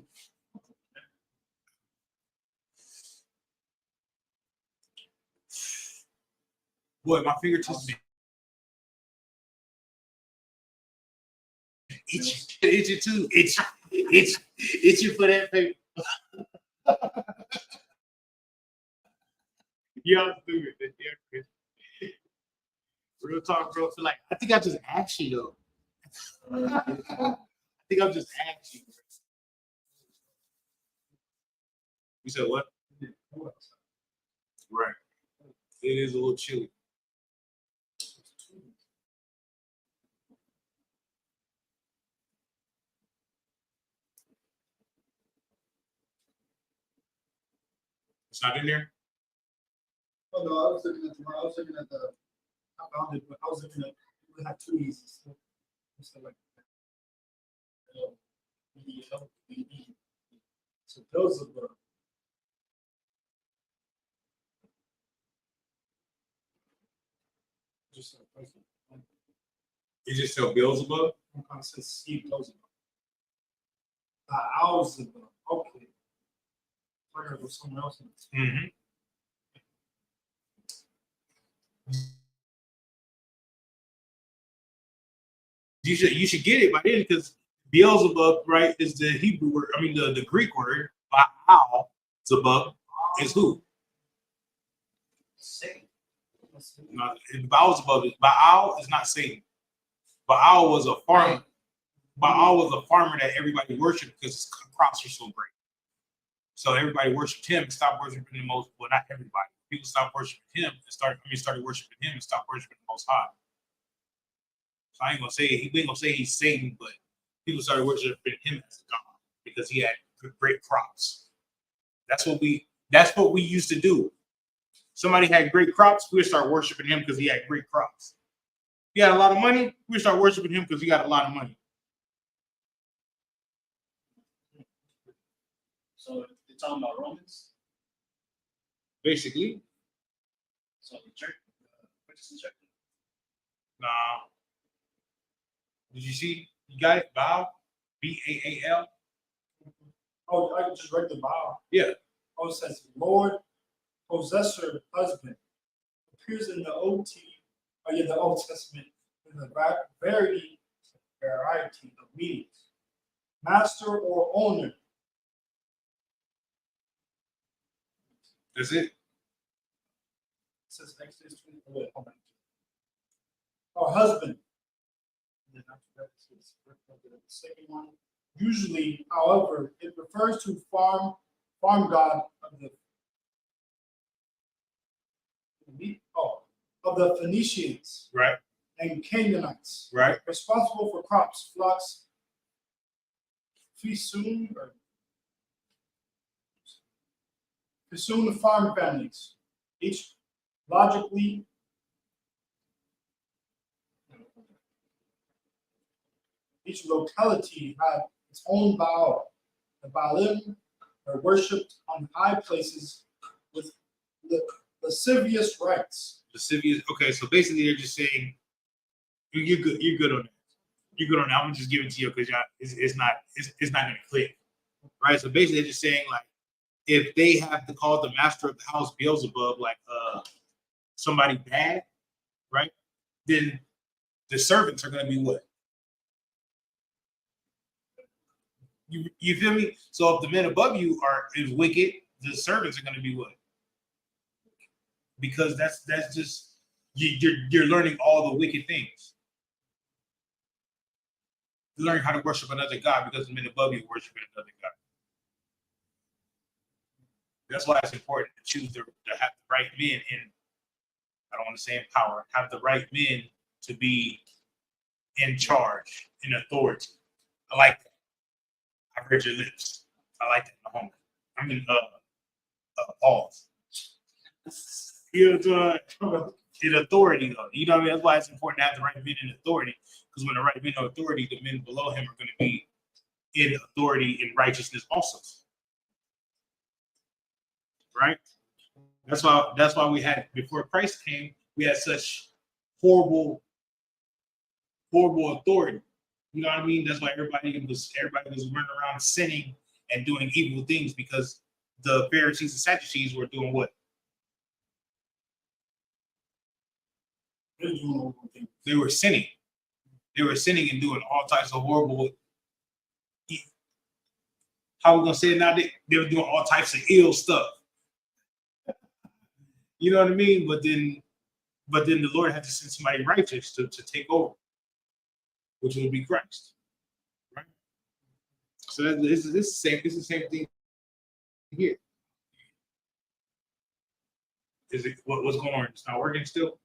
Boy, my fingertips itchy too. Itchy for that paper. Y'all stupid. Real talk, bro. Feel like I think I just asked you though. I think I'm just asking. You said what? Right. It is a little chilly. It's not in there? Oh no, I was looking at the I found it, but I was looking at we had two easy. So like so those are the just a person. You just sell Beelzebub? I said Steve Tozer. Ours is okay. I heard it was someone else. Mm-hmm. You should get it by then, because Beelzebub, right, is the Hebrew word. I mean the Greek word. Baal Zebub is who? Satan. No, Baal is not Satan. Baal was a farmer. Baal was a farmer that everybody worshipped because his crops were so great. So everybody worshipped him and stopped worshiping the most. Well, not everybody. People stopped worshiping him and started worshiping him and stopped worshiping the Most High. So I ain't gonna say he's Satan, but people started worshiping him as a god because he had great crops. That's what we used to do. Somebody had great crops, we would start worshiping him because he had great crops. He had a lot of money, we would start worshiping him because he got a lot of money. So they're talking about Romans. Basically, So the church, Christian church. nah. Did you see? You got it? Baal, Baal. Oh, I just read the Bible. Yeah. Oh, it says, Lord, possessor, husband. Appears in the the Old Testament in the variety of meanings. Master or owner. That's it. It says Exodus 20. Wait, hold on. Or husband. And then after that, it says the second one. Usually, however, it refers to farm god of the Phoenicians Right. and Canaanites, Right. responsible for crops, flocks, Fisoon farm families. Each logically each locality had its own Baal. The Baalim are worshipped on high places with lascivious rites. Lascivious. Okay, so basically they're just saying you're good. You're good on that. You're good on that. I'm gonna just give it to you because it's not gonna click, right? So basically they're just saying like if they have to call the master of the house Beelzebub like somebody bad, right? Then the servants are gonna be what? You feel me? So if the men above you is wicked, the servants are gonna be what? Because that's just you're learning all the wicked things. You learn how to worship another God because the men above you worship another God. That's why it's important to choose to have the right men in. I don't want to say in power. Have the right men to be in charge, in authority. I like that. I heard your lips. I like that in the home. I mean, pause. In authority, though. You know what I mean? That's why it's important to have the right men in authority. Because when the right men in authority, the men below him are going to be in authority in righteousness also. Right? That's why we had, before Christ came, we had such horrible authority. You know what I mean? That's why everybody was running around sinning and doing evil things because the Pharisees and Sadducees were doing what? They were sinning. They were sinning and doing all types of horrible. How are we gonna say it now? They were doing all types of ill stuff. You know what I mean? But then the Lord had to send somebody righteous to take over, which would be Christ. Right? So this is the same thing here. Is it what's going on? It's not working still?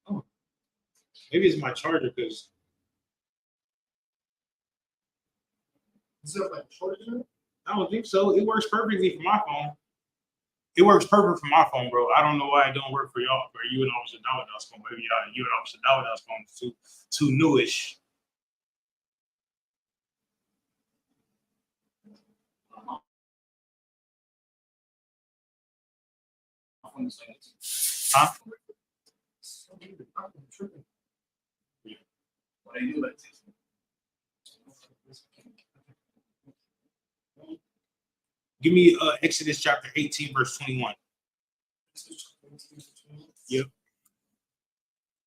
Oh. Maybe it's my charger because Is it like shortage? I don't think so. It works perfectly for my phone. It works perfect for my phone, bro. I don't know why it don't work for y'all, for you and Officer Dawada's phone. Maybe you and Officer Dawada's phone is too newish. Huh? What they do like this. Give me Exodus chapter 18, verse 21. Yep.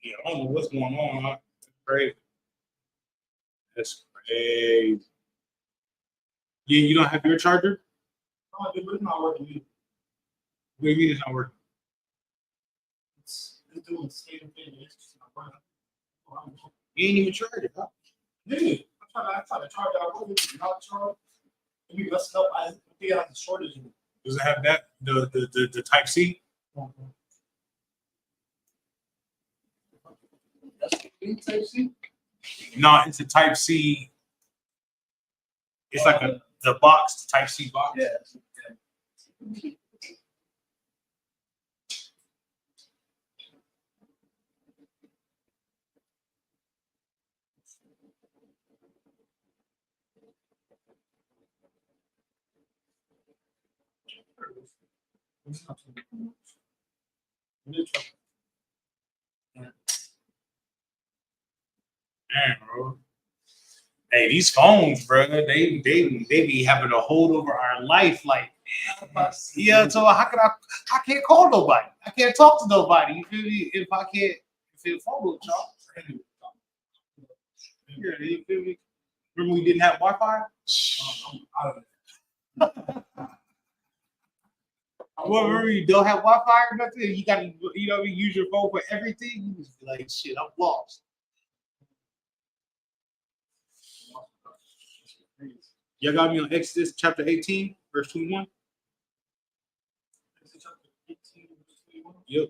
Yeah, I don't know what's going on. Huh? That's crazy. That's crazy. Yeah, you don't have your charger? No, it's not working. What do you mean it's not working? It's doing the same thing. It's just not working. You ain't even charged it, huh? Dude, I tried to charge out. Not charge. We messed up. I think I have the shortage. Does it have that the Type C? That's the Type C. No, it's a Type C. It's like the box, the Type C box. Yeah. Man, bro. Hey, these phones, bro, they be having a hold over our life. Like, yeah, so how can't call nobody. I can't talk to nobody. You feel me? If it phone with y'all. Yeah, you feel me? Remember we didn't have Wi-Fi? Well, remember you don't have Wi-Fi or nothing? You gotta, use your phone for everything. You just be like, shit, I'm lost. Y'all got me on Exodus chapter 18, verse 21. Yep.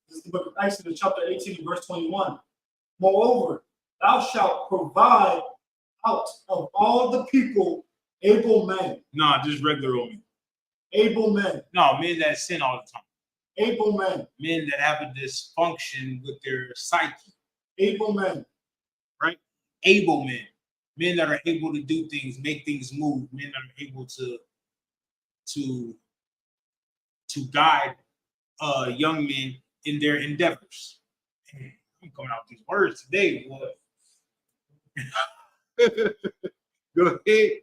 This is the book of Exodus, chapter 18, verse 21. Moreover, thou shalt provide out of all the people able men. Nah, just regular old men. Able men. No, men that sin all the time. Able men. Men that have a dysfunction with their psyche. Able men. Right? Able men. Men that are able to do things, make things move. Men that are able to guide young men in their endeavors. I'm coming out with these words today, boy. Go ahead.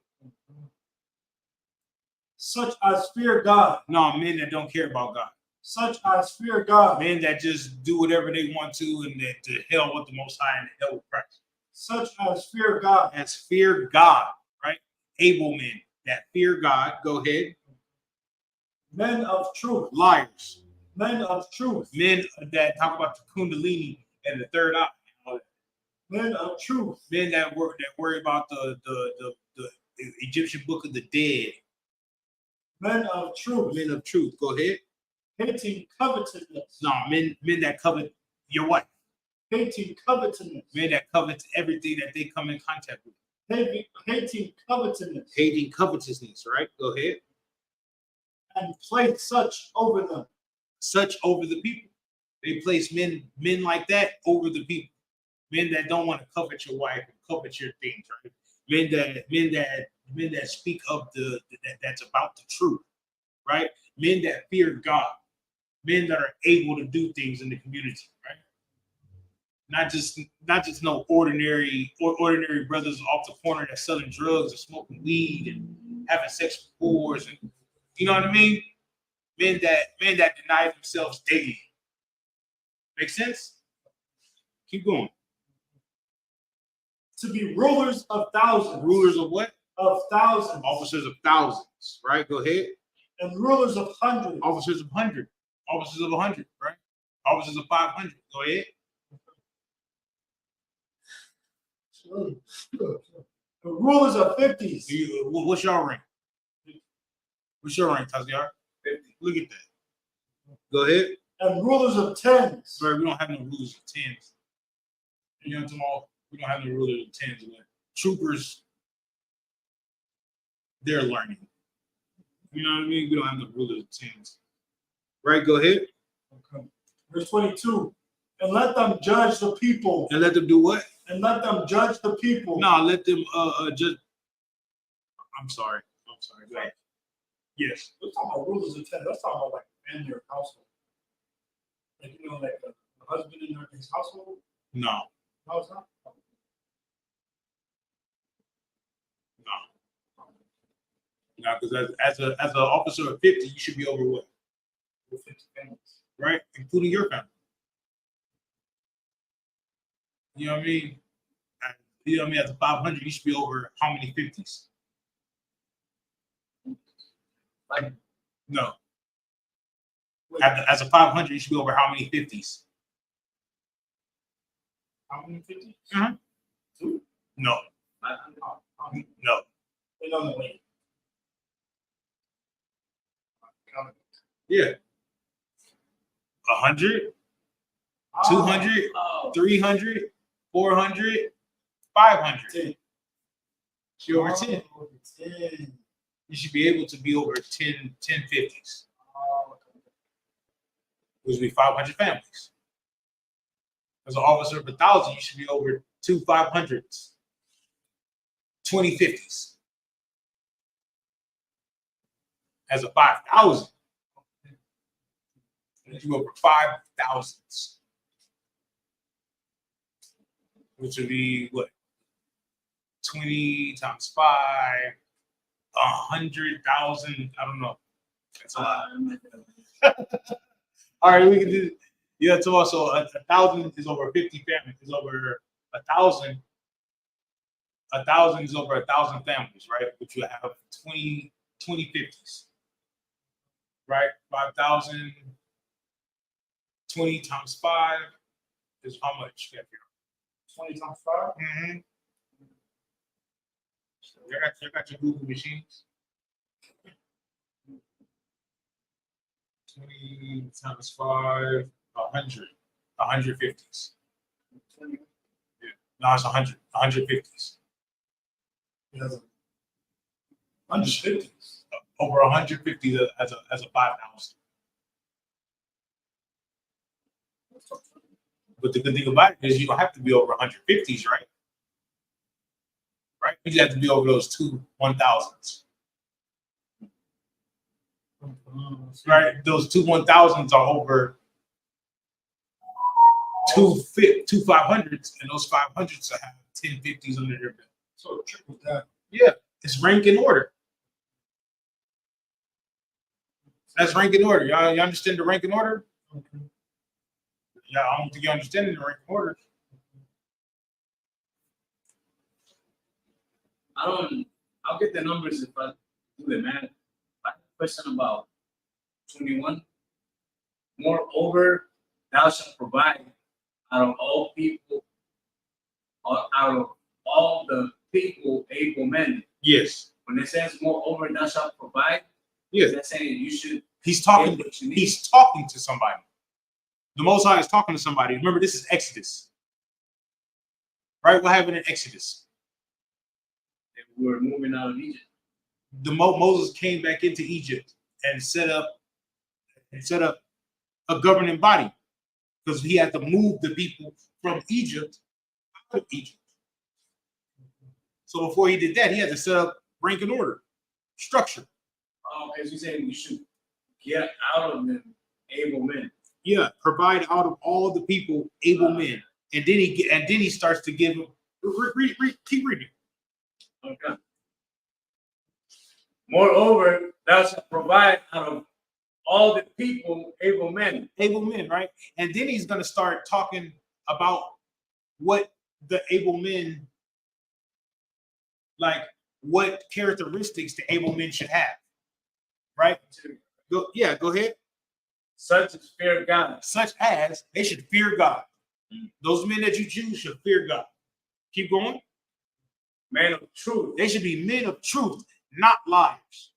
Such as fear God. No, men that don't care about God. Such as fear God. Men that just do whatever they want to and that to hell with the Most High and hell with Christ. Such as fear God. As fear God, right? Able men that fear God. Go ahead. Men of truth. Liars. Men of truth. Men that talk about the Kundalini and the third eye. Men of truth. Men that worry about the Egyptian book of the dead. Men of truth. Men of truth. Go ahead. Hating covetousness. No, men that covet your wife. Hating covetousness. Men that covet everything that they come in contact with. Hating covetousness. Hating covetousness, right? Go ahead. And place such over them. Such over the people. They place men like that over the people. Men that don't want to covet your wife and covet your things, right? Men that speak of that's about the truth, right? Men that fear God. Men that are able to do things in the community, right? Not just no ordinary brothers off the corner that's selling drugs and smoking weed and having sex with whores, and you know what I mean? Men that deny themselves daily. Make sense? Keep going. To be rulers of thousands. Rulers of what? Of thousands. Officers of thousands, right? Go ahead. And rulers of hundreds. Officers of 100. Officers of 100, right? Officers of 500. Go ahead. The rulers of 50s. What's your rank? What's your rank, Taziar? 50. Look at that. Go ahead. And rulers of 10s. Sorry, we don't have no rulers of 10s. You know, tomorrow, we don't have no rulers of 10s. But troopers, they're learning. You know what I mean? We don't have no rulers of 10s. Right, go ahead. Okay. Verse 22. And let them judge the people. And let them do what? And let them judge the people. No, let them judge. I'm sorry. Go ahead. Yes. We're talking about rulers of 10. Let's talk about like family or household. Like, you know, like a husband in his household. No. No, it's not. No, because as an officer of 50, you should be over what? 50 families. Right? Including your family. You know what I mean? You know what I mean? As a 500, you should be over how many 50s? Like, No. As a 500, you should be over how many 50s? How many 50s? Mhm. 2? No. No. They don't know. Wait. Yeah. 100, 200, 300, 400, 500. 10. You're over 10. 10. You should be able to be over 10 50s, which would be 500 families. As an officer of 1,000, you should be over 2 500s, 20 50s. As a 5,000, you over 5,000s, which would be what? 20 times 5, 100,000. I don't know. That's a lot. All right, we can do. Yeah, so also 1,000 is over 50 families. Is over 1,000. 1,000 is over 1,000 families, right? Which you have 20 50s, right? 5,000. 20 times 5 is how much? 20 times 5? Mm-hmm. You got your Google machines. 20 times 5, 100. 150s. Yeah. No, it's 100. 150s. Yes. 150s. Over 150 as a 5,000. But the good thing about it is you don't have to be over 150s, right? Right? You just have to be over those 2 1,000s. Right? Those 2 1,000s are over 2 500s, and those 500s will have 10 50s under their belt. So it trickles down. Yeah, it's rank in order. That's rank in order. Y'all, you understand the rank in order? Okay. Yeah, I don't think you understand the rank in order. I'll get the numbers if I do the math. I have a question about 21. Moreover, thou shalt provide out of all people, or out of all the people, able men. Yes. When it says moreover, thou shalt provide, Yes. is that saying you should He's talking. get what you need? He's talking to somebody. The Most High is talking to somebody. Remember, this is Exodus, right? What happened in Exodus? We were moving out of Egypt. Moses came back into Egypt and set up a governing body because he had to move the people from Egypt out of Egypt. So before he did that, he had to set up rank and order, structure. As you say, we should get out of them able men. Yeah, provide out of all the people able men, and then he starts to give them. Keep reading. Okay. Moreover, thou shalt provide out of all the people able men. Able men, right? And then he's going to start talking about what the able men, like what characteristics the able men should have, right? Go ahead. Such as fear God. Such as they should fear God. Those men that you choose should fear God. Keep going. Man of truth. They should be men of truth, not liars.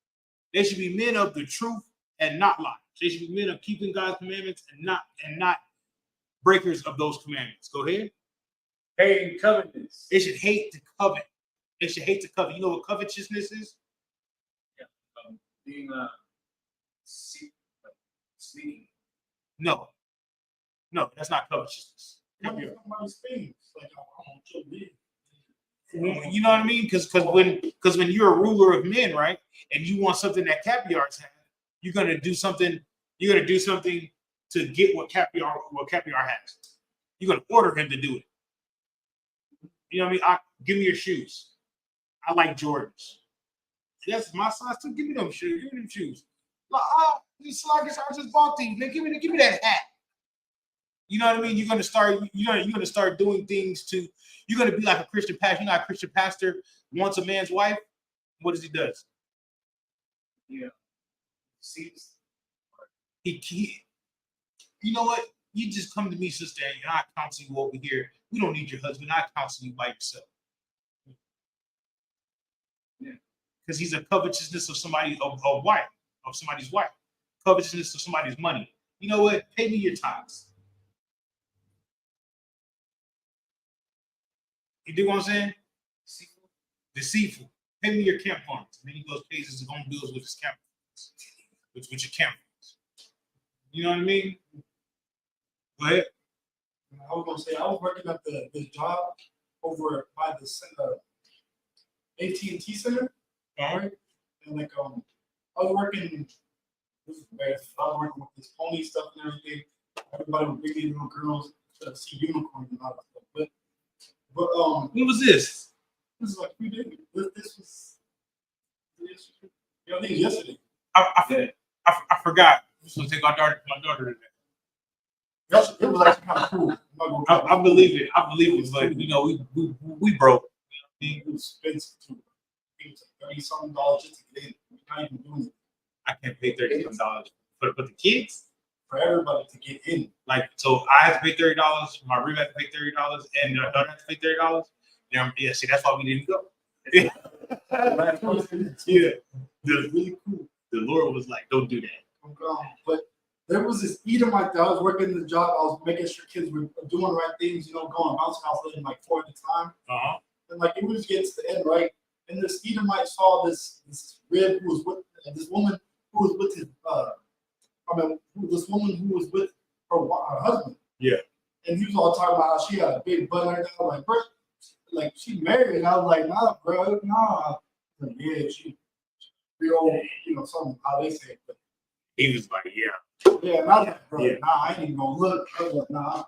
They should be men of the truth and not liars. They should be men of keeping God's commandments and not breakers of those commandments. Go ahead. Hating covetousness. They should hate to covet. They should hate to covet. You know what covetousness is? Yeah. Being sneaking. No, that's not covetousness. Somebody's things. Like, I want to live. You know what I mean? Because when you're a ruler of men, right, and you want something that Capiars have, you're gonna do something. You're gonna do something to get what Capiar has. You're gonna order him to do it. You know what I mean? Give me your shoes. I like Jordans. Yes, my size too. Give me them shoes. Give me them shoes. Like, these sluggish, I just bought these. Man, give me that hat. You know what I mean? You're gonna start doing things to. You're gonna be like a Christian pastor. You know, a Christian pastor wants a man's wife. What does he do? Yeah. Sees. He. You know what? You just come to me, sister, and I counsel you over here. We don't need your husband. I counsel you by yourself. Yeah. Because he's a covetousness of somebody's wife. Covetousness of somebody's money. You know what? Pay me your tithes. You dig what I'm saying? Deceitful. Pay me your camp funds. And then he goes pays his own bills with his camp funds. With your camp funds. You know what I mean? Go ahead. I was gonna say I was working at this job, over by the AT&T Center. Alright. And like I was working. This is bad. I was working with this pony stuff and everything. Everybody was bringing little girls to see unicorns and all that stuff. But When was this? this is like 3 days. This was. Yeah, I think yesterday. I forgot. I'm supposed to take my daughter today. It was actually kind of cool. I believe it. I believe it. But you know, we broke. It was expensive too. It was like $30-something just to get in. We're not even doing it I can't pay $30 for the kids. for everybody to get in. Like, so I have to pay $30. My roommate has to pay $30, and the daughter has to pay $30. Yeah, see, that's why we didn't go. Yeah, The really cool. Lord was like, "Don't do that." But there was this Edomite that I was working the job. I was making sure kids were doing the right things, you know, going bounce house in like 4 at a time. And like it was getting to the end, right? And this Edomite saw this rib who was with this woman who was with his this woman who was with her husband. Yeah. And he was all talking about how she had a big butt like that. I was like, bro, like she married. And I was like, nah, bro, nah. Like, yeah, she real, you know, something how they say it. But He was like, "Yeah." yeah, and I was like, bro, Yeah. nah, I ain't even gonna look. I was like, nah,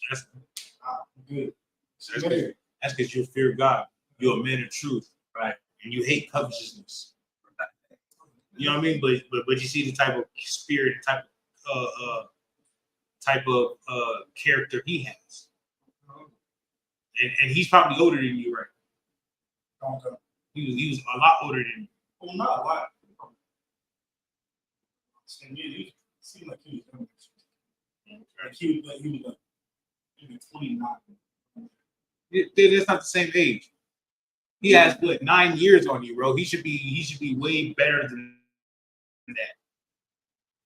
That's I'm good. She That's married. that's because you fear God. You're a man of truth, Right. and you hate covetousness. You know what I mean? But you see the type of spirit, type of character he has, and he's probably older than you, right? Okay. He was a lot older than you. Well, not a lot. He seemed like he was young. Like he was maybe 29. That's not the same age. He has what 9 years on you, bro. He should be way better than that.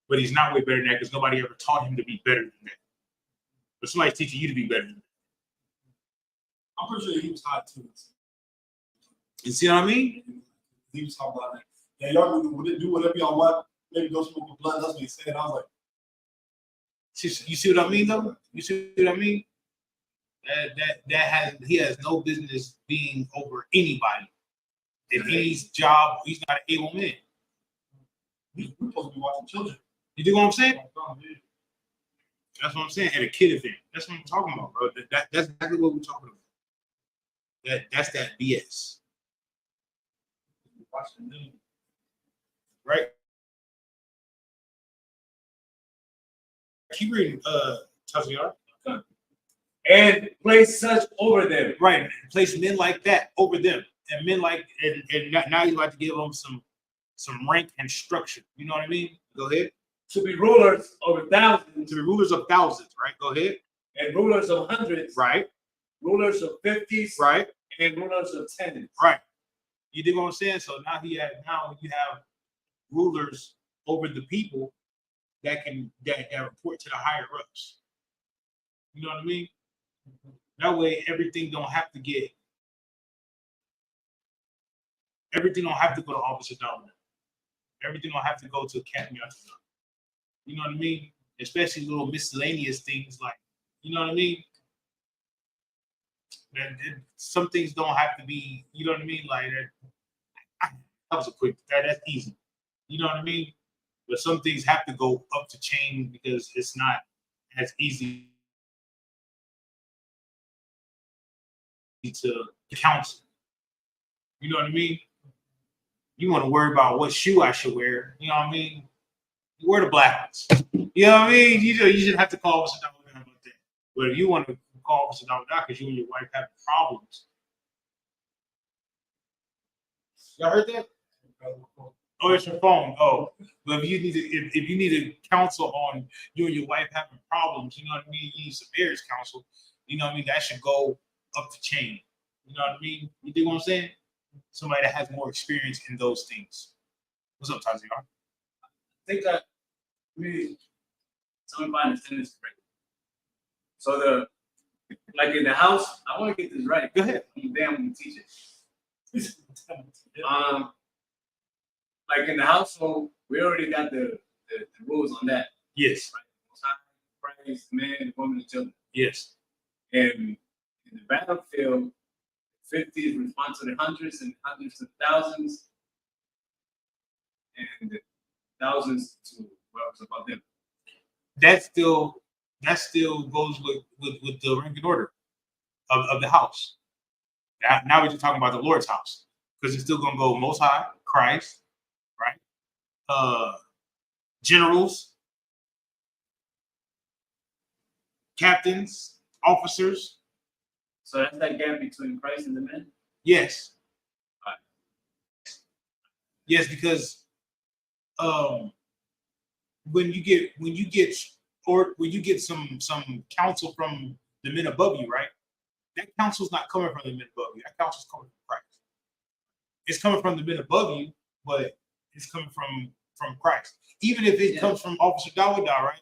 But he's not way better than that because nobody ever taught him to be better than that. But somebody's teaching you to be better than that. I'm pretty sure he was hot too. You see what I mean? He was talking about like, yeah, y'all do whatever y'all want. Maybe go smoke with blood. That's what he said. I was like, You see what I mean, though? You see what I mean? He has no business being over anybody in any job. He's not an able man. we're supposed to be watching children. You do what I'm saying? That's what I'm saying. At a kid event. That's what I'm talking about, bro. That's exactly what we're talking about. That's that BS. Watching them. Right? Keep reading, Taziar. And place such over them. Right. Place men like that over them. And men like, and now you like to give them some rank and structure. You know what I mean? Go ahead. To be rulers over thousands. To be rulers of thousands, right? Go ahead. And rulers of hundreds. Right. Rulers of 50s. Right. And rulers of 10s. Right. You dig what I'm saying? So now you have rulers over the people that report to the higher ups. You know what I mean? That way everything don't have to go to Officer Dominant. Everything don't have to go to Academy. You know what I mean? Especially little miscellaneous things like, you know what I mean? Some things don't have to be, you know what I mean? Like that was a quick, that's easy. You know what I mean? But some things have to go up the chain because it's not as easy to counsel. You know what I mean? You want to worry about what shoe I should wear. You know what I mean? You wear the black ones. You know what I mean? You shouldn't have to call Officer Dominant about that. But if you want to call Officer Dominant because you and your wife have problems. Y'all heard that? Oh, it's your phone. Oh, but if you need to counsel on you and your wife having problems, you know what I mean? You need some marriage counsel. You know what I mean? That should go up the chain. You know what I mean? You dig what I'm saying? Somebody that has more experience in those things. What's up, Taziar? I think that tell me if I understand this correctly. So like in the house, I want to get this right. Go ahead. I'm damn gonna teach it. Like in the household, we already got the rules on that. Yes. Right? Praise the man, the woman, the children. Yes. And in the battlefield, 50s respond to the hundreds and hundreds to thousands, and the thousands to whoever's above them. That still goes with the rank and order of the house. Now we're just talking about the Lord's house, because it's still gonna go Most High, Christ, right? Generals, captains, officers. So that's that gap between Christ and the men. Yes. Right. Yes, because when you get some counsel from the men above you, right? That counsel's not coming from the men above you. That counsel's coming from Christ. It's coming from the men above you, but it's coming from Christ. Even if it comes from Officer Dawada, right?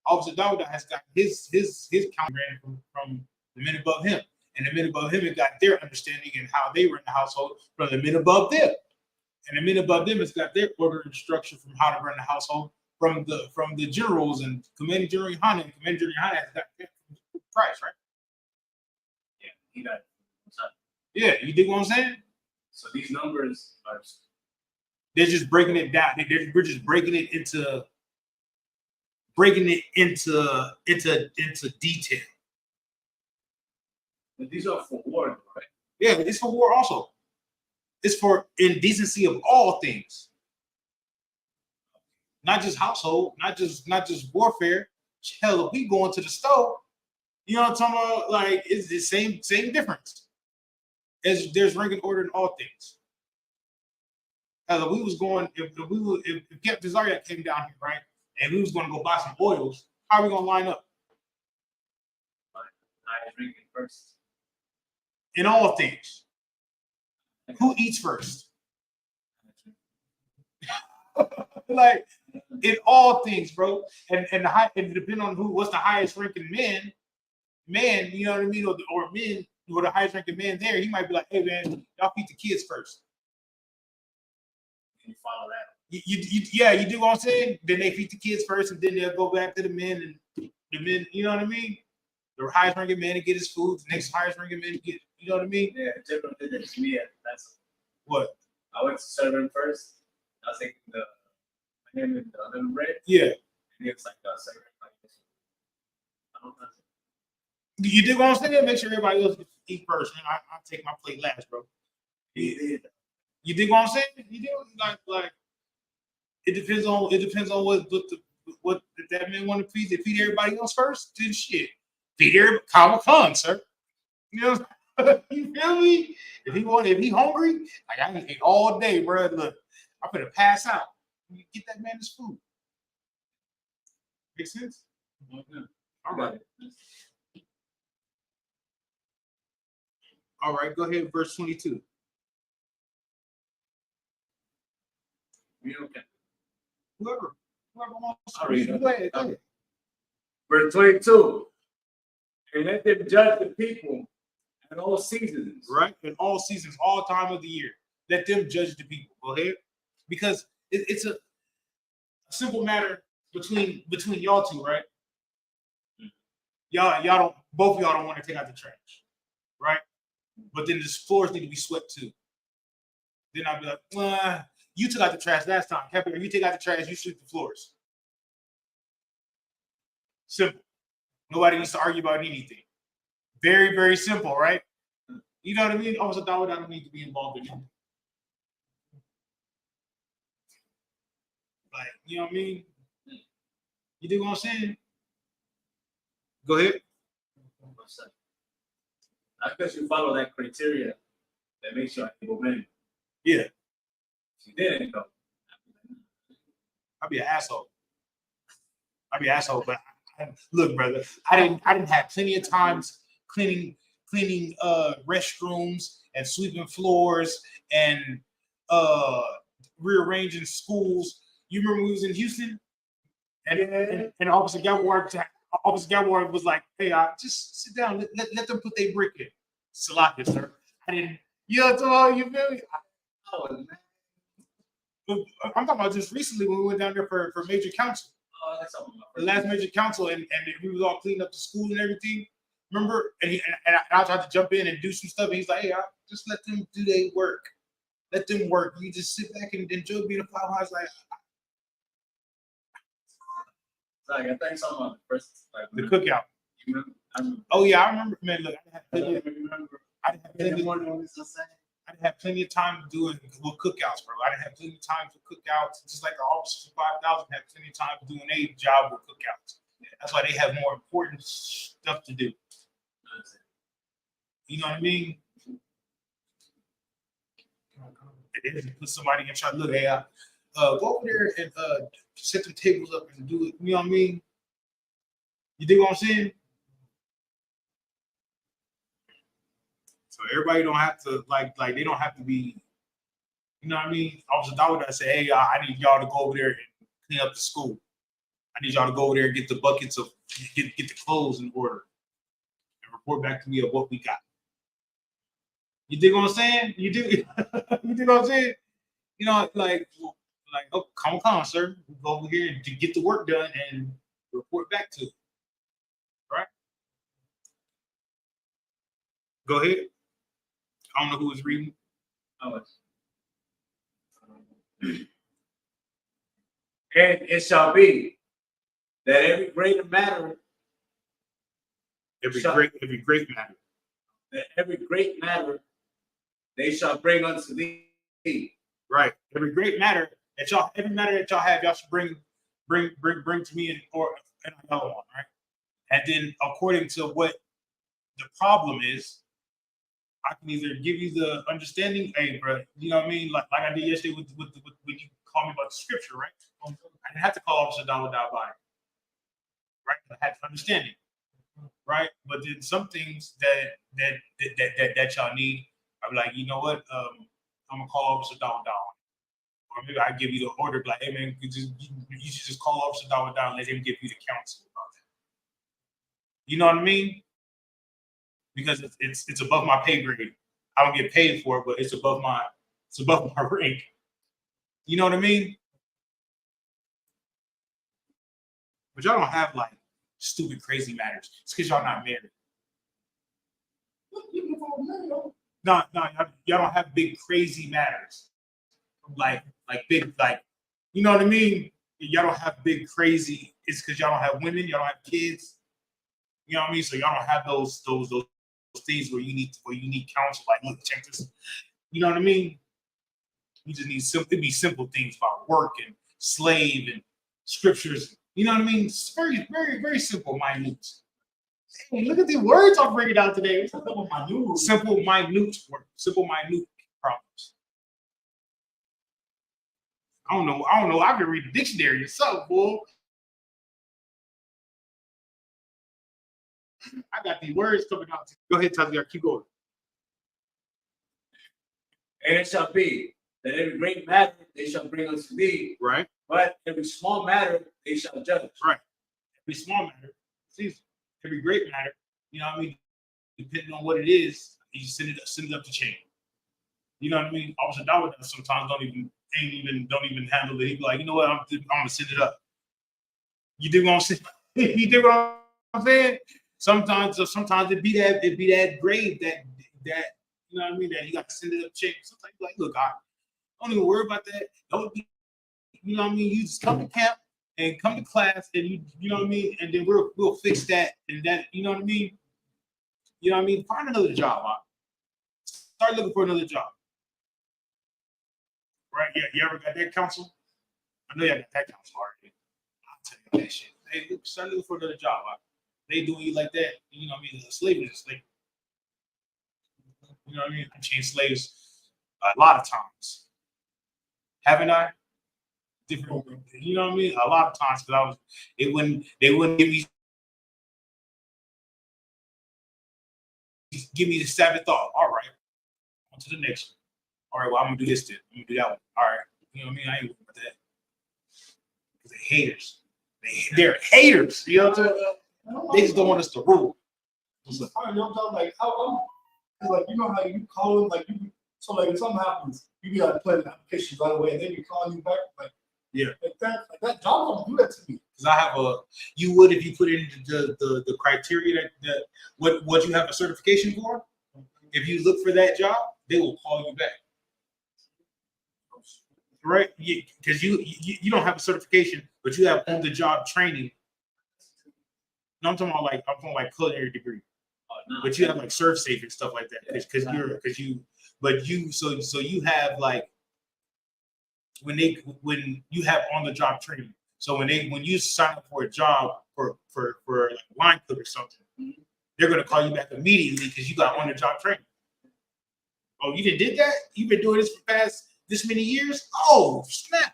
Officer Dawada has got his counsel from the men above him. And the men above him have got their understanding and how they run the household from the men above them. And the men above them has got their order and structure from how to run the household from the generals, and Commanding General Yohanan. And Commanding General Yohanan has got from Christ, right? Yeah, he got. Yeah, you dig what I'm saying? So these numbers are. They're just breaking it down. We're just breaking it into detail. But these are for war, right? Yeah, it's for war also. It's for indecency of all things. Not just household, not just warfare. Hell, if we go into the store, you know what I'm talking about? Like, it's the same difference. As there's rank and order in all things. Hell, if we was going, if Captain Zarya came down here, right, and we was going to go buy some oils, how are we going to line up? I drink it first. In all things. Who eats first? Like, in all things, bro. And depending on what's the highest ranking man, you know what I mean, or men, or the highest ranking man there, he might be like, hey man, y'all feed the kids first. You follow that. You do what I'm saying? Then they feed the kids first, and then they'll go back to the men, and the men, you know what I mean? The highest ranking man to get his food, the next highest ranking man to get, you know what I mean? Yeah, different than me. That's what I went to serve him first. I was taking the him and the other bread. Yeah. And he was like, serve like this. I don't know. You do what I'm saying? Make sure everybody else eat first, man. I take my plate last, bro. You dig what I'm saying? You do like it depends on what if that man want to feed. They feed everybody else first. Then shit, feed everybody. Kama Khan, sir. You know, you feel me? If he hungry, like I can eat all day, bro. Look, I'm gonna pass out. You get that man his food. Make sense? Okay. All right. All right, go ahead, verse 22. We okay. Whoever wants I'll to read read. it. Go ahead. Verse 22. And let them judge the people in all seasons. Right? In all seasons, all time of the year. Let them judge the people. Go ahead. Because it's a simple matter between y'all two, right? Y'all don't, both of y'all don't want to take out the trash, right? But then the floors need to be swept too. Then I'll be like, you took out the trash last time. Captain, you take out the trash, you sweep the floors. Simple. Nobody needs to argue about anything. Very, very simple, right? You know what I mean? Almost a dollar, I don't need to be involved in it. Like, you know what I mean? You dig what I'm saying? Go ahead. Not because you follow that criteria that makes you an able man. Yeah. If you didn't go, I'd be an asshole. But look, brother, I didn't have plenty of times cleaning restrooms and sweeping floors and rearranging schools. You remember we was in Houston, and Officer Gabor was like, "Hey, just sit down. Let them put their brick in." Salaka, sir. I didn't. You know, you feel me? I'm talking about just recently when we went down there for major council. that's something. The last major council, and we was all cleaning up the school and everything. Remember? And I tried to jump in and do some stuff. And he's like, hey, just let them do their work. Let them work. You just sit back and enjoy being a flower. I was like, Like, I think something on the first, like, the cookout. you remember? I remember. Oh yeah, I remember. Man, look, I I didn't remember. have plenty of time doing cookouts, bro. I didn't have plenty of time for cookouts. Just like the officers of 5,000 have plenty of time doing a job with cookouts. That's why they have more important stuff to do. You know what I mean? They just put somebody in charge. Look, hey, go over there and set the tables up and do it. You know what I mean? You dig what I'm saying? So everybody don't have to like they don't have to be. You know what I mean? Officer Dawud, I say, hey, I need y'all to go over there and clean up the school. I need y'all to go over there and get the buckets of get the clothes in order and report back to me of what we got. You dig what I'm saying? You do. You dig what I'm saying? You know, like, oh, come on, sir. We go over here and get the work done and report back to it. Right? Go ahead. I don't know who was reading. Oh, And it shall be that every great matter, Every Shut- great matter. that every great matter they shall bring unto thee. Right. Every matter that y'all have, y'all should bring to me in another one, right? And then according to what the problem is, I can either give you the understanding, hey, bro, you know what I mean? Like I did yesterday with when you called me about the scripture, right? I didn't have to call Officer Dawud by it, right? I had to understand it, right? But then some things that y'all need, I'm like, you know what? I'm gonna call Officer Dawud, or maybe I give you the order, like, hey man, you should just call Officer Dawud and let him give you the counsel about that. You know what I mean? Because it's above my pay grade. I don't get paid for it, but it's above my rank. You know what I mean? But y'all don't have like stupid, crazy matters. It's because y'all not married. No, y'all don't have big, crazy matters. Like big, like, you know what I mean? Y'all don't have big, crazy. It's because y'all don't have women. Y'all don't have kids. You know what I mean? So y'all don't have those things where you need counsel. Like, look, check this. You know what I mean? You just need simple things about work and slave and scriptures. You know what I mean? It's very, very, very simple, minute. Hey, look at the words I'm bringing out today. Simple, minute work. Simple, minute problems. I don't know. I can read the dictionary yourself, boy. I got these words coming out. Go ahead, Taziar. Keep going. And it shall be that every great matter they shall bring unto thee, Right. but every small matter they shall judge. Right. Every small matter, see, every great matter, you know what I mean? Depending on what it is, you send it up the chain. You know what I mean? Officer Dawud sometimes don't even handle it. He be like, you know what, I'm gonna send it up. You dig what I'm saying? You dig what I'm saying? Sometimes it be that grade that you know what I mean, that you got to send it up the chain. Sometimes you're like, look, I don't even worry about that. Don't be, you know what I mean? You just come to camp and come to class, and you know what I mean, and then we'll fix that and that. You know what I mean? You know what I mean? Find another job. Start looking for another job. Right? Yeah. You ever got that counsel? I know you got that counsel already. I'll tell you that shit. Hey, look, start looking for another job. They doing you like that. You know what I mean? Slavery is like, you know what I mean? I changed slaves a lot of times. Haven't I? Different, you know what I mean? A lot of times, because they wouldn't give me the Sabbath thought. All right, on to the next one. All right, well, I'm gonna do this then. I'm gonna do that one. All right, you know what I mean? I ain't worried about that. Because they're haters. They're haters. You know what I'm saying? They just don't want us to rule. I know what I'm talking, like how because like you know how you call them, like you, so like if something happens, you be like putting applications right away, and then you call you back like Like that job don't do that to me. Because I have you would if you put in the criteria that what you have a certification for. If you look for that job, they will call you back. Right? Because you don't have a certification, but you have on the job training. No, I'm talking about culinary degree. But you have like serve safe and stuff like that. So you have like when you have on the job training. So when you sign up for a job for like a line cook or something, they're gonna call you back immediately because you got on the job training. Oh, you did that? You've been doing this for past this many years? Oh, snap.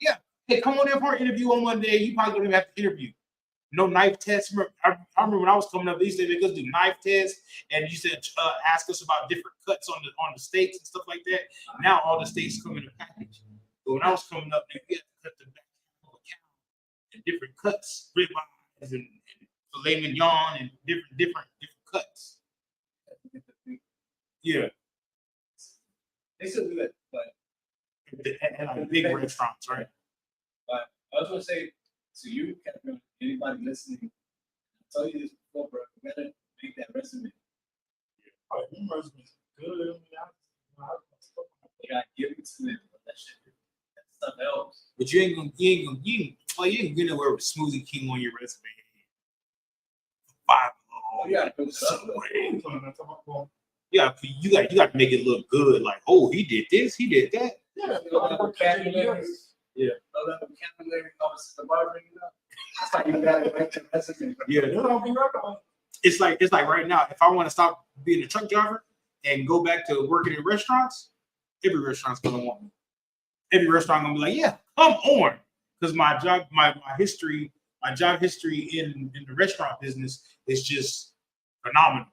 Yeah. Hey, come on in for an interview on Monday. You probably don't even have to interview. No knife tests. I remember when I was coming up, they used to make us do knife tests, and you said ask us about different cuts on the steaks and stuff like that. Now all the steaks come in a package. But when I was coming up, we had to cut the back of a cow in different cuts, ribeyes and filet mignon and different cuts. Yeah. They still do that, but And like big restaurants, right? But I was gonna say to you, Catherine, anybody listening, I told you this before, bro. You gotta make that resume. Oh, your resume is good. You gotta give it to them. That shit, that stuff helps. But you ain't gonna get nowhere with Smoothie King on your resume. 5 Oh, you gotta go to Yeah, you got to make it look good. Like, oh, he did this, he did that. Yeah, vocabulary. Yeah. That vocabulary comes to the bar bringing up. That's how you gotta make the resume. Yeah. Don't be right. It's like right now, if I want to stop being a truck driver and go back to working in restaurants, every restaurant's gonna want me. Every restaurant gonna be like, yeah, come on. Because my job history in the restaurant business is just phenomenal.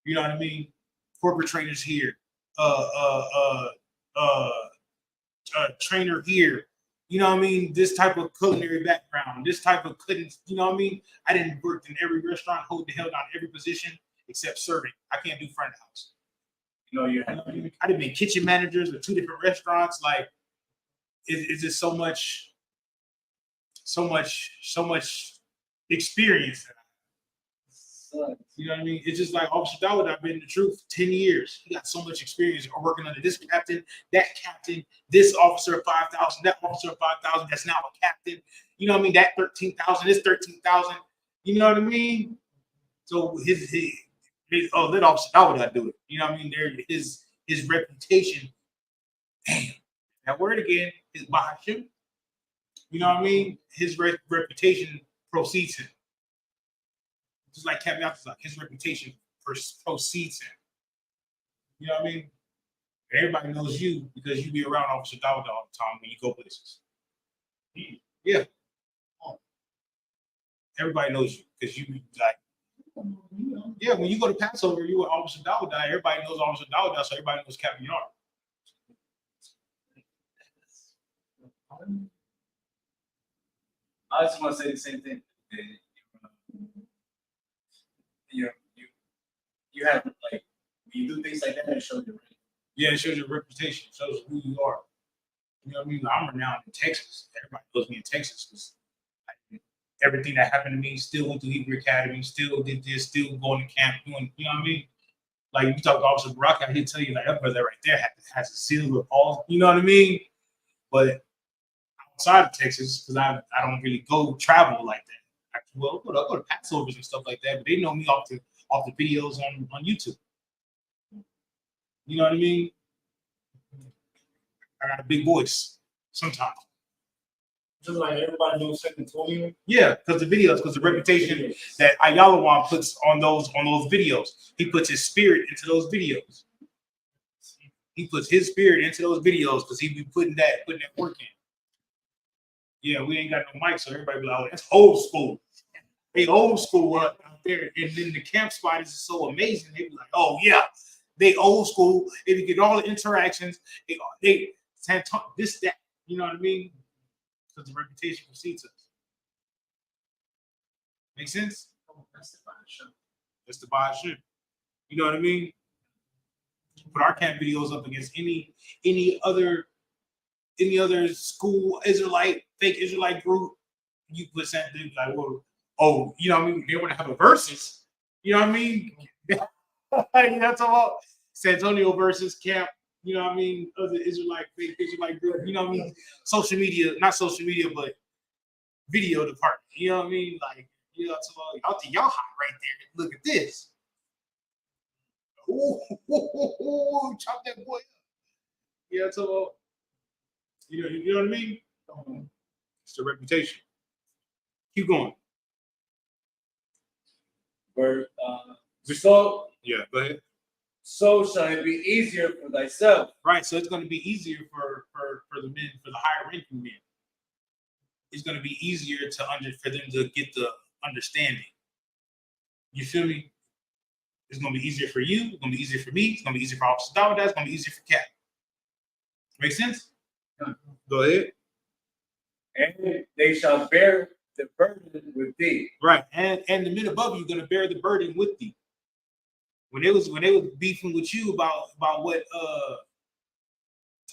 You know what I mean? Corporate trainers here, trainer here. You know what I mean? This type of culinary background, this type of cutting. You know what I mean? I didn't work in every restaurant, held down every position except serving. I can't do front of house. You know, I didn't been kitchen managers at 2 different restaurants. Like, it's just so much experience. You know what I mean? It's just like Officer Dawud, I've been in the truth 10 years. He got so much experience working under this captain, that captain, this officer of 5,000, that officer of 5,000, that's now a captain. You know what I mean? That 13,000, this 13,000. You know what I mean? So let Officer Dawud do it. You know what I mean? His reputation, damn, that word again, is Bahashim. You know what I mean? His reputation precedes him. Just like Captain Alcazar, his reputation precedes him. You know what I mean? Everybody knows you because you be around Officer Dawud all the time when you go places. Yeah. Everybody knows you because you be like, yeah, when you go to Passover, you with Officer Dawud. Everybody knows Officer Dawud, so everybody knows Captain Yard. I just want to say the same thing. You have like when you do things like that, it shows your Yeah, it shows your reputation, it shows who you are. You know what I mean? I'm renowned in Texas. Everybody knows me in Texas because everything that happened to me, still went to Hebrew Academy, still did this, still going to camp, doing, you know what I mean? Like you talk to Officer Barack, he'll tell you like that brother right there has a silver ball, you know what I mean? But outside of Texas, because I don't really go travel like that. Well, I'll go to Passovers and stuff like that, but they know me off the videos on YouTube. You know what I mean? I got a big voice sometimes. Just like everybody knows Second Antonio. Yeah, because the reputation that Ayalawan puts on those videos. He puts his spirit into those videos. He puts his spirit into those videos because he be putting that work in. Yeah, we ain't got no mic, so everybody be like, oh, that's old school. They old school out there. And then the camp spot is so amazing. They be like, oh yeah, they old school. They get all the interactions. They this, that. You know what I mean? Because the reputation precedes us. Make sense? That's the fine show. That's the buy shit. You know what I mean? Put our camp videos up against any other school Israelite, fake Israelite group, you put something like, well, oh, you know what I mean? They want to have a versus. You know what I mean? That's all. San Antonio versus Camp. You know what I mean? Other Israelite, fake Israelite group. You know what I mean? Social media, not social media, but video department. You know what I mean? Like, you know, y'all think y'all hot right there. Look at this. Ooh, chop that boy up. Yeah, so you know what I mean? It's the reputation. Keep going. Where, so Yeah, go ahead. so shall it be easier for thyself. Right, so it's going to be easier for the men, for the higher ranking men. It's going to be easier for them to get the understanding. You feel me? It's going to be easier for you. It's going to be easier for me. It's going to be easier for Officer Dawada. It's going to be easier for Cap. Make sense? Go ahead. And they shall bear the burden with thee. Right, and the men above you are going to bear the burden with thee. When they was beefing with you about what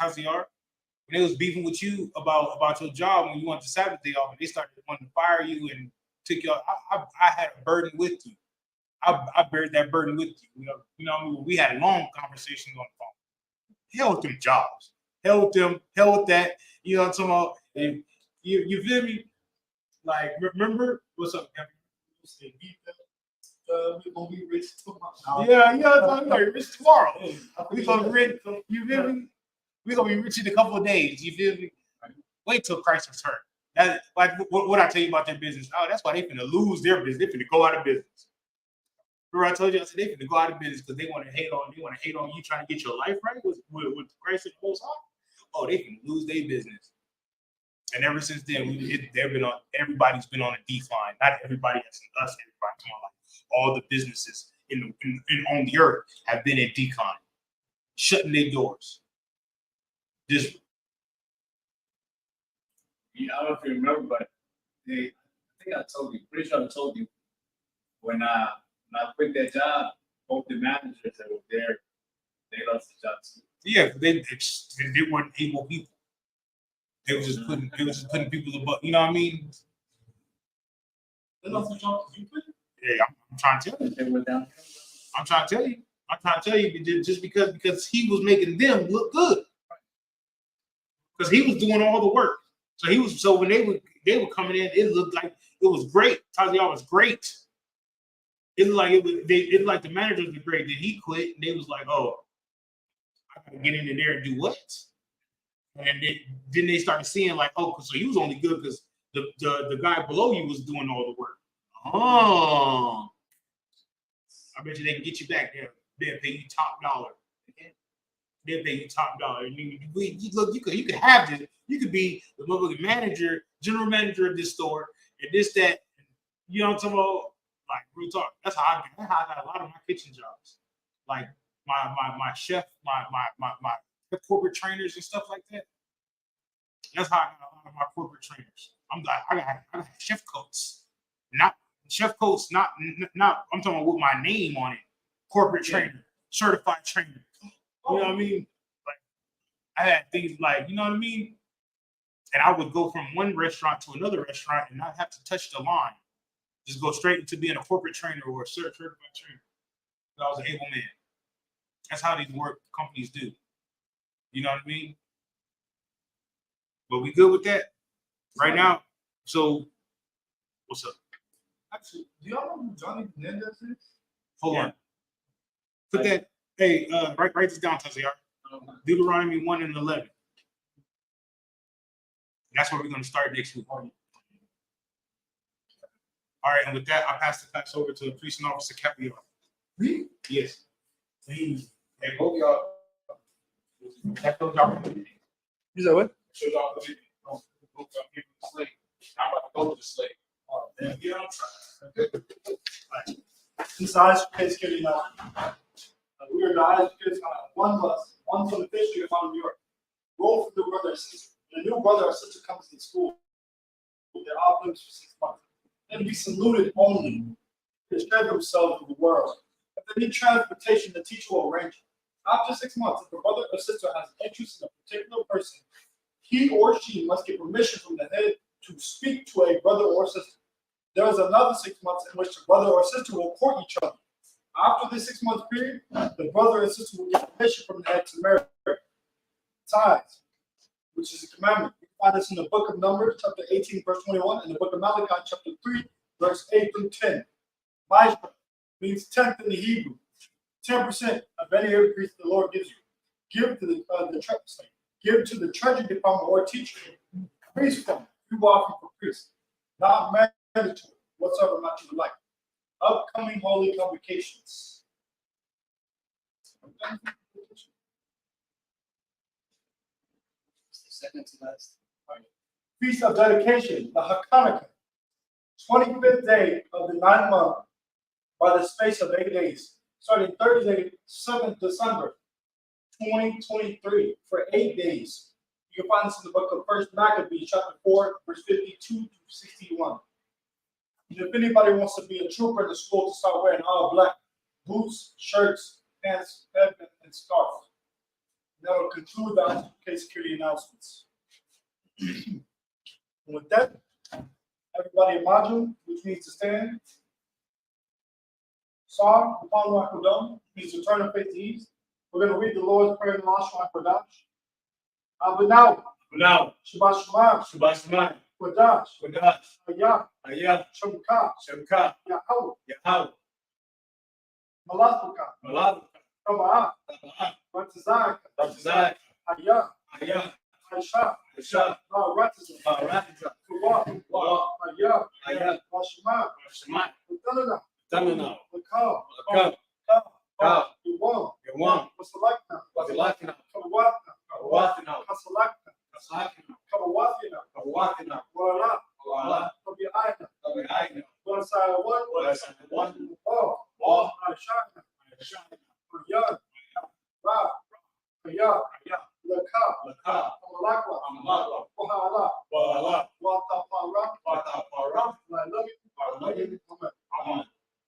Taziar, when they was beefing with you about your job when you wanted the Sabbath day off, and they started wanting to fire you and took you. I had a burden with you. I buried that burden with you. You know, we had long conversations on the phone. Hell with them jobs. Hell with them. Hell with that. You know what I'm talking about? And you feel me? Like, remember what's up, Kevin? We're gonna be rich tomorrow. Yeah, I'm gonna be rich tomorrow. We gonna be rich. You feel me? We gonna be rich in a couple of days. You feel me? Wait till Christ return. That, like what I tell you about their business. Oh, that's why they finna lose their business. They finna go out of business. Remember I told you, I said they finna go out of business because they want to hate on you trying to get your life right with Christ and the Most High. Oh, they finna lose their business. And ever since then, everybody's been on a decline. Not everybody, as in us, everybody's on like all the businesses on the earth have been in decline, shutting their doors. Yeah, I don't know if you remember, but I think I told you, pretty sure I told you, when I quit that job, both the managers that were there, they lost the job too. Yeah, they weren't able people. They was just putting people above. You know what I mean? They lost the job. You quit? Yeah, I'm trying to tell you. They were down. I'm trying to tell you just because he was making them look good. Because he was doing all the work. So when they were coming in, it looked like it was great. Taziar was great. It looked like the managers were great. Then he quit, and they was like, "Oh, I gotta get into there and do what?" And then they started seeing like, "Oh, so he was only good because the guy below you was doing all the work." Oh, I bet you they can get you back there. They'll pay you top dollar. They'll pay you top dollar. I mean, look, you could have this. You could be the motherfucking manager, general manager of this store, and this, that. You know what I'm talking about? Like, real talk. That's how I got a lot of my kitchen jobs. Like my chef, my corporate trainers and stuff like that. That's how I got a lot of my corporate trainers. I got chef coats, not chef coats, not. I'm talking about with my name on it. Corporate trainer, certified trainer. You know what I mean? Like, I had things like, you know what I mean? And I would go from one restaurant to another restaurant and not have to touch the line. Just go straight into being a corporate trainer or a certified trainer. So I was an able man. That's how these work companies do. You know what I mean? But we good with that right now. So, what's up? Actually, do y'all know who Johnny Menendez is? Hold on. Put that. Hey, write this down, Taziar. Deuteronomy 1 and 11. That's where we're going to start next week. All right, and with that, I'll pass the class over to the priest and officer Capion. Me? Yes. Please. Hey, both y'all. You said what? Show y'all the video. Both y'all give me the slave. I'm about to go to the slave. Oh, damn. You know what I'm trying. This eyes kids getting we were the eyes kids on one bus, one from the district, one from New York. Roll for the brother or sister. When a new brother or sister comes to school, they're off limits for 6 months. Then be saluted only to share themselves with the world. If they need transportation, the teacher will arrange it. After 6 months, if the brother or sister has an interest in a particular person, he or she must get permission from the head to speak to a brother or sister. There is another 6 months in which the brother or sister will court each other. After this 6 month period, the brother and sister will get permission from the head to marry. Tithes, which is a commandment. You find this in the book of Numbers, chapter 18, verse 21, and the book of Malachi, chapter 3, verse 8 through 10. Mizrah means tenth in the Hebrew. 10% of any increase the Lord gives you. Give to the treasury department or teacher. Priest fund, you offer for priests. Not mandatory, whatsoever not you would like. Upcoming holy convocations. Second to last. Feast of dedication, the Hanukkah, 25th day of the 9th month, by the space of 8 days, starting Thursday, 7th December, 2023, for 8 days. You can find this in the book of 1 Maccabees, chapter 4, verse 52 to 61. And if anybody wants to be a trooper in the school, to start wearing all black boots, shirts, pants, headband, and scarf. That will conclude the Isupk security announcements. And with that, everybody imagine, which means to stand. Psalm, upon Rakudam, means to turn and face the east. We're going to read the Lord's Prayer in the Lashon Kodash. Abinau, Now, Shabbat Shema, Shabbat Kodash, Kodash, Ayah, Ayah, Shabbat, Shemka, Yahweh, Yahweh, Malafuka, Malav, Kaba'ah, Tabah, Ratazak, Ratazak, Ayah, Ayah, Aisha, Isha, Ratazak, Ratazak, Kawah, Wa, Ayah, Ayah, Lashema, Shema, Utanana, Tanana, Lakal, Lakab, Ka, Yuwam, Yawan, Wasalakna, Wasilakina, Kawatna, Kawatina, Kasalakna, Kasakina, Kawathina, Kawatina, Wala, Wala, Kabi'aina, Kawaina, Wasaya one, One, Oh, Wa, Aishana, Shana, Ayah, Ra, Ayah, Ayah, Laka, Laka, Amalakwa, Amalakwa, Wahala, Wala, Watapara, Wata, Para, Amen. Amen.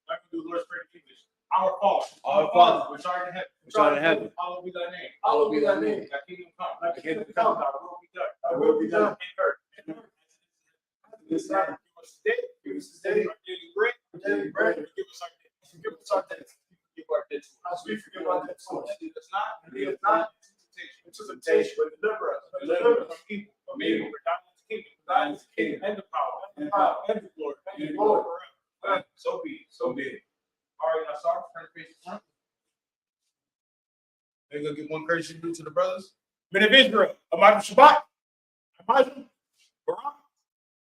I can do the Lord's Prayer in English. Our Father, Our Father, which art in heaven, which art in heaven, hallowed be thy name. Hallowed be thy name. Thy kingdom come. Thy kingdom come. Thy will be done. Thy will be done. In earth. This night, Give us today. give us this day Our daily bread. our daily bread. Forgive us our debts. Forgive us our debts, Forgive our debts. as we forgive our debtors. And lead us not. And lead us not into temptation. into temptation, But deliver us. Deliver us from evil. from evil. For thine is the kingdom. Thine is the kingdom, And the power. and the power, And the glory. and the glory. Forever. So be it. So be it. All right, now start. Turn the face to front. They're gonna give one courtesy due to the brothers. Men of Israel, Amadu Shabbat, Amadu, Barak,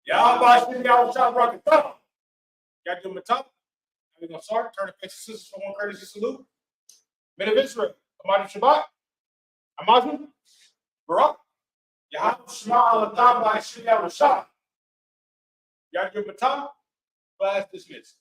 Yahweh, Shem, Yahweh, Shah, Rakatah. Y'all give them a top. We're gonna start. Turn the face to sisters for one courtesy salute. Men of Israel, Amadu Shabbat, Amadu, Barak, Yahweh, Shema, Allah, Shem, Yahweh, Shah. Y'all give them a top. Class dismissed.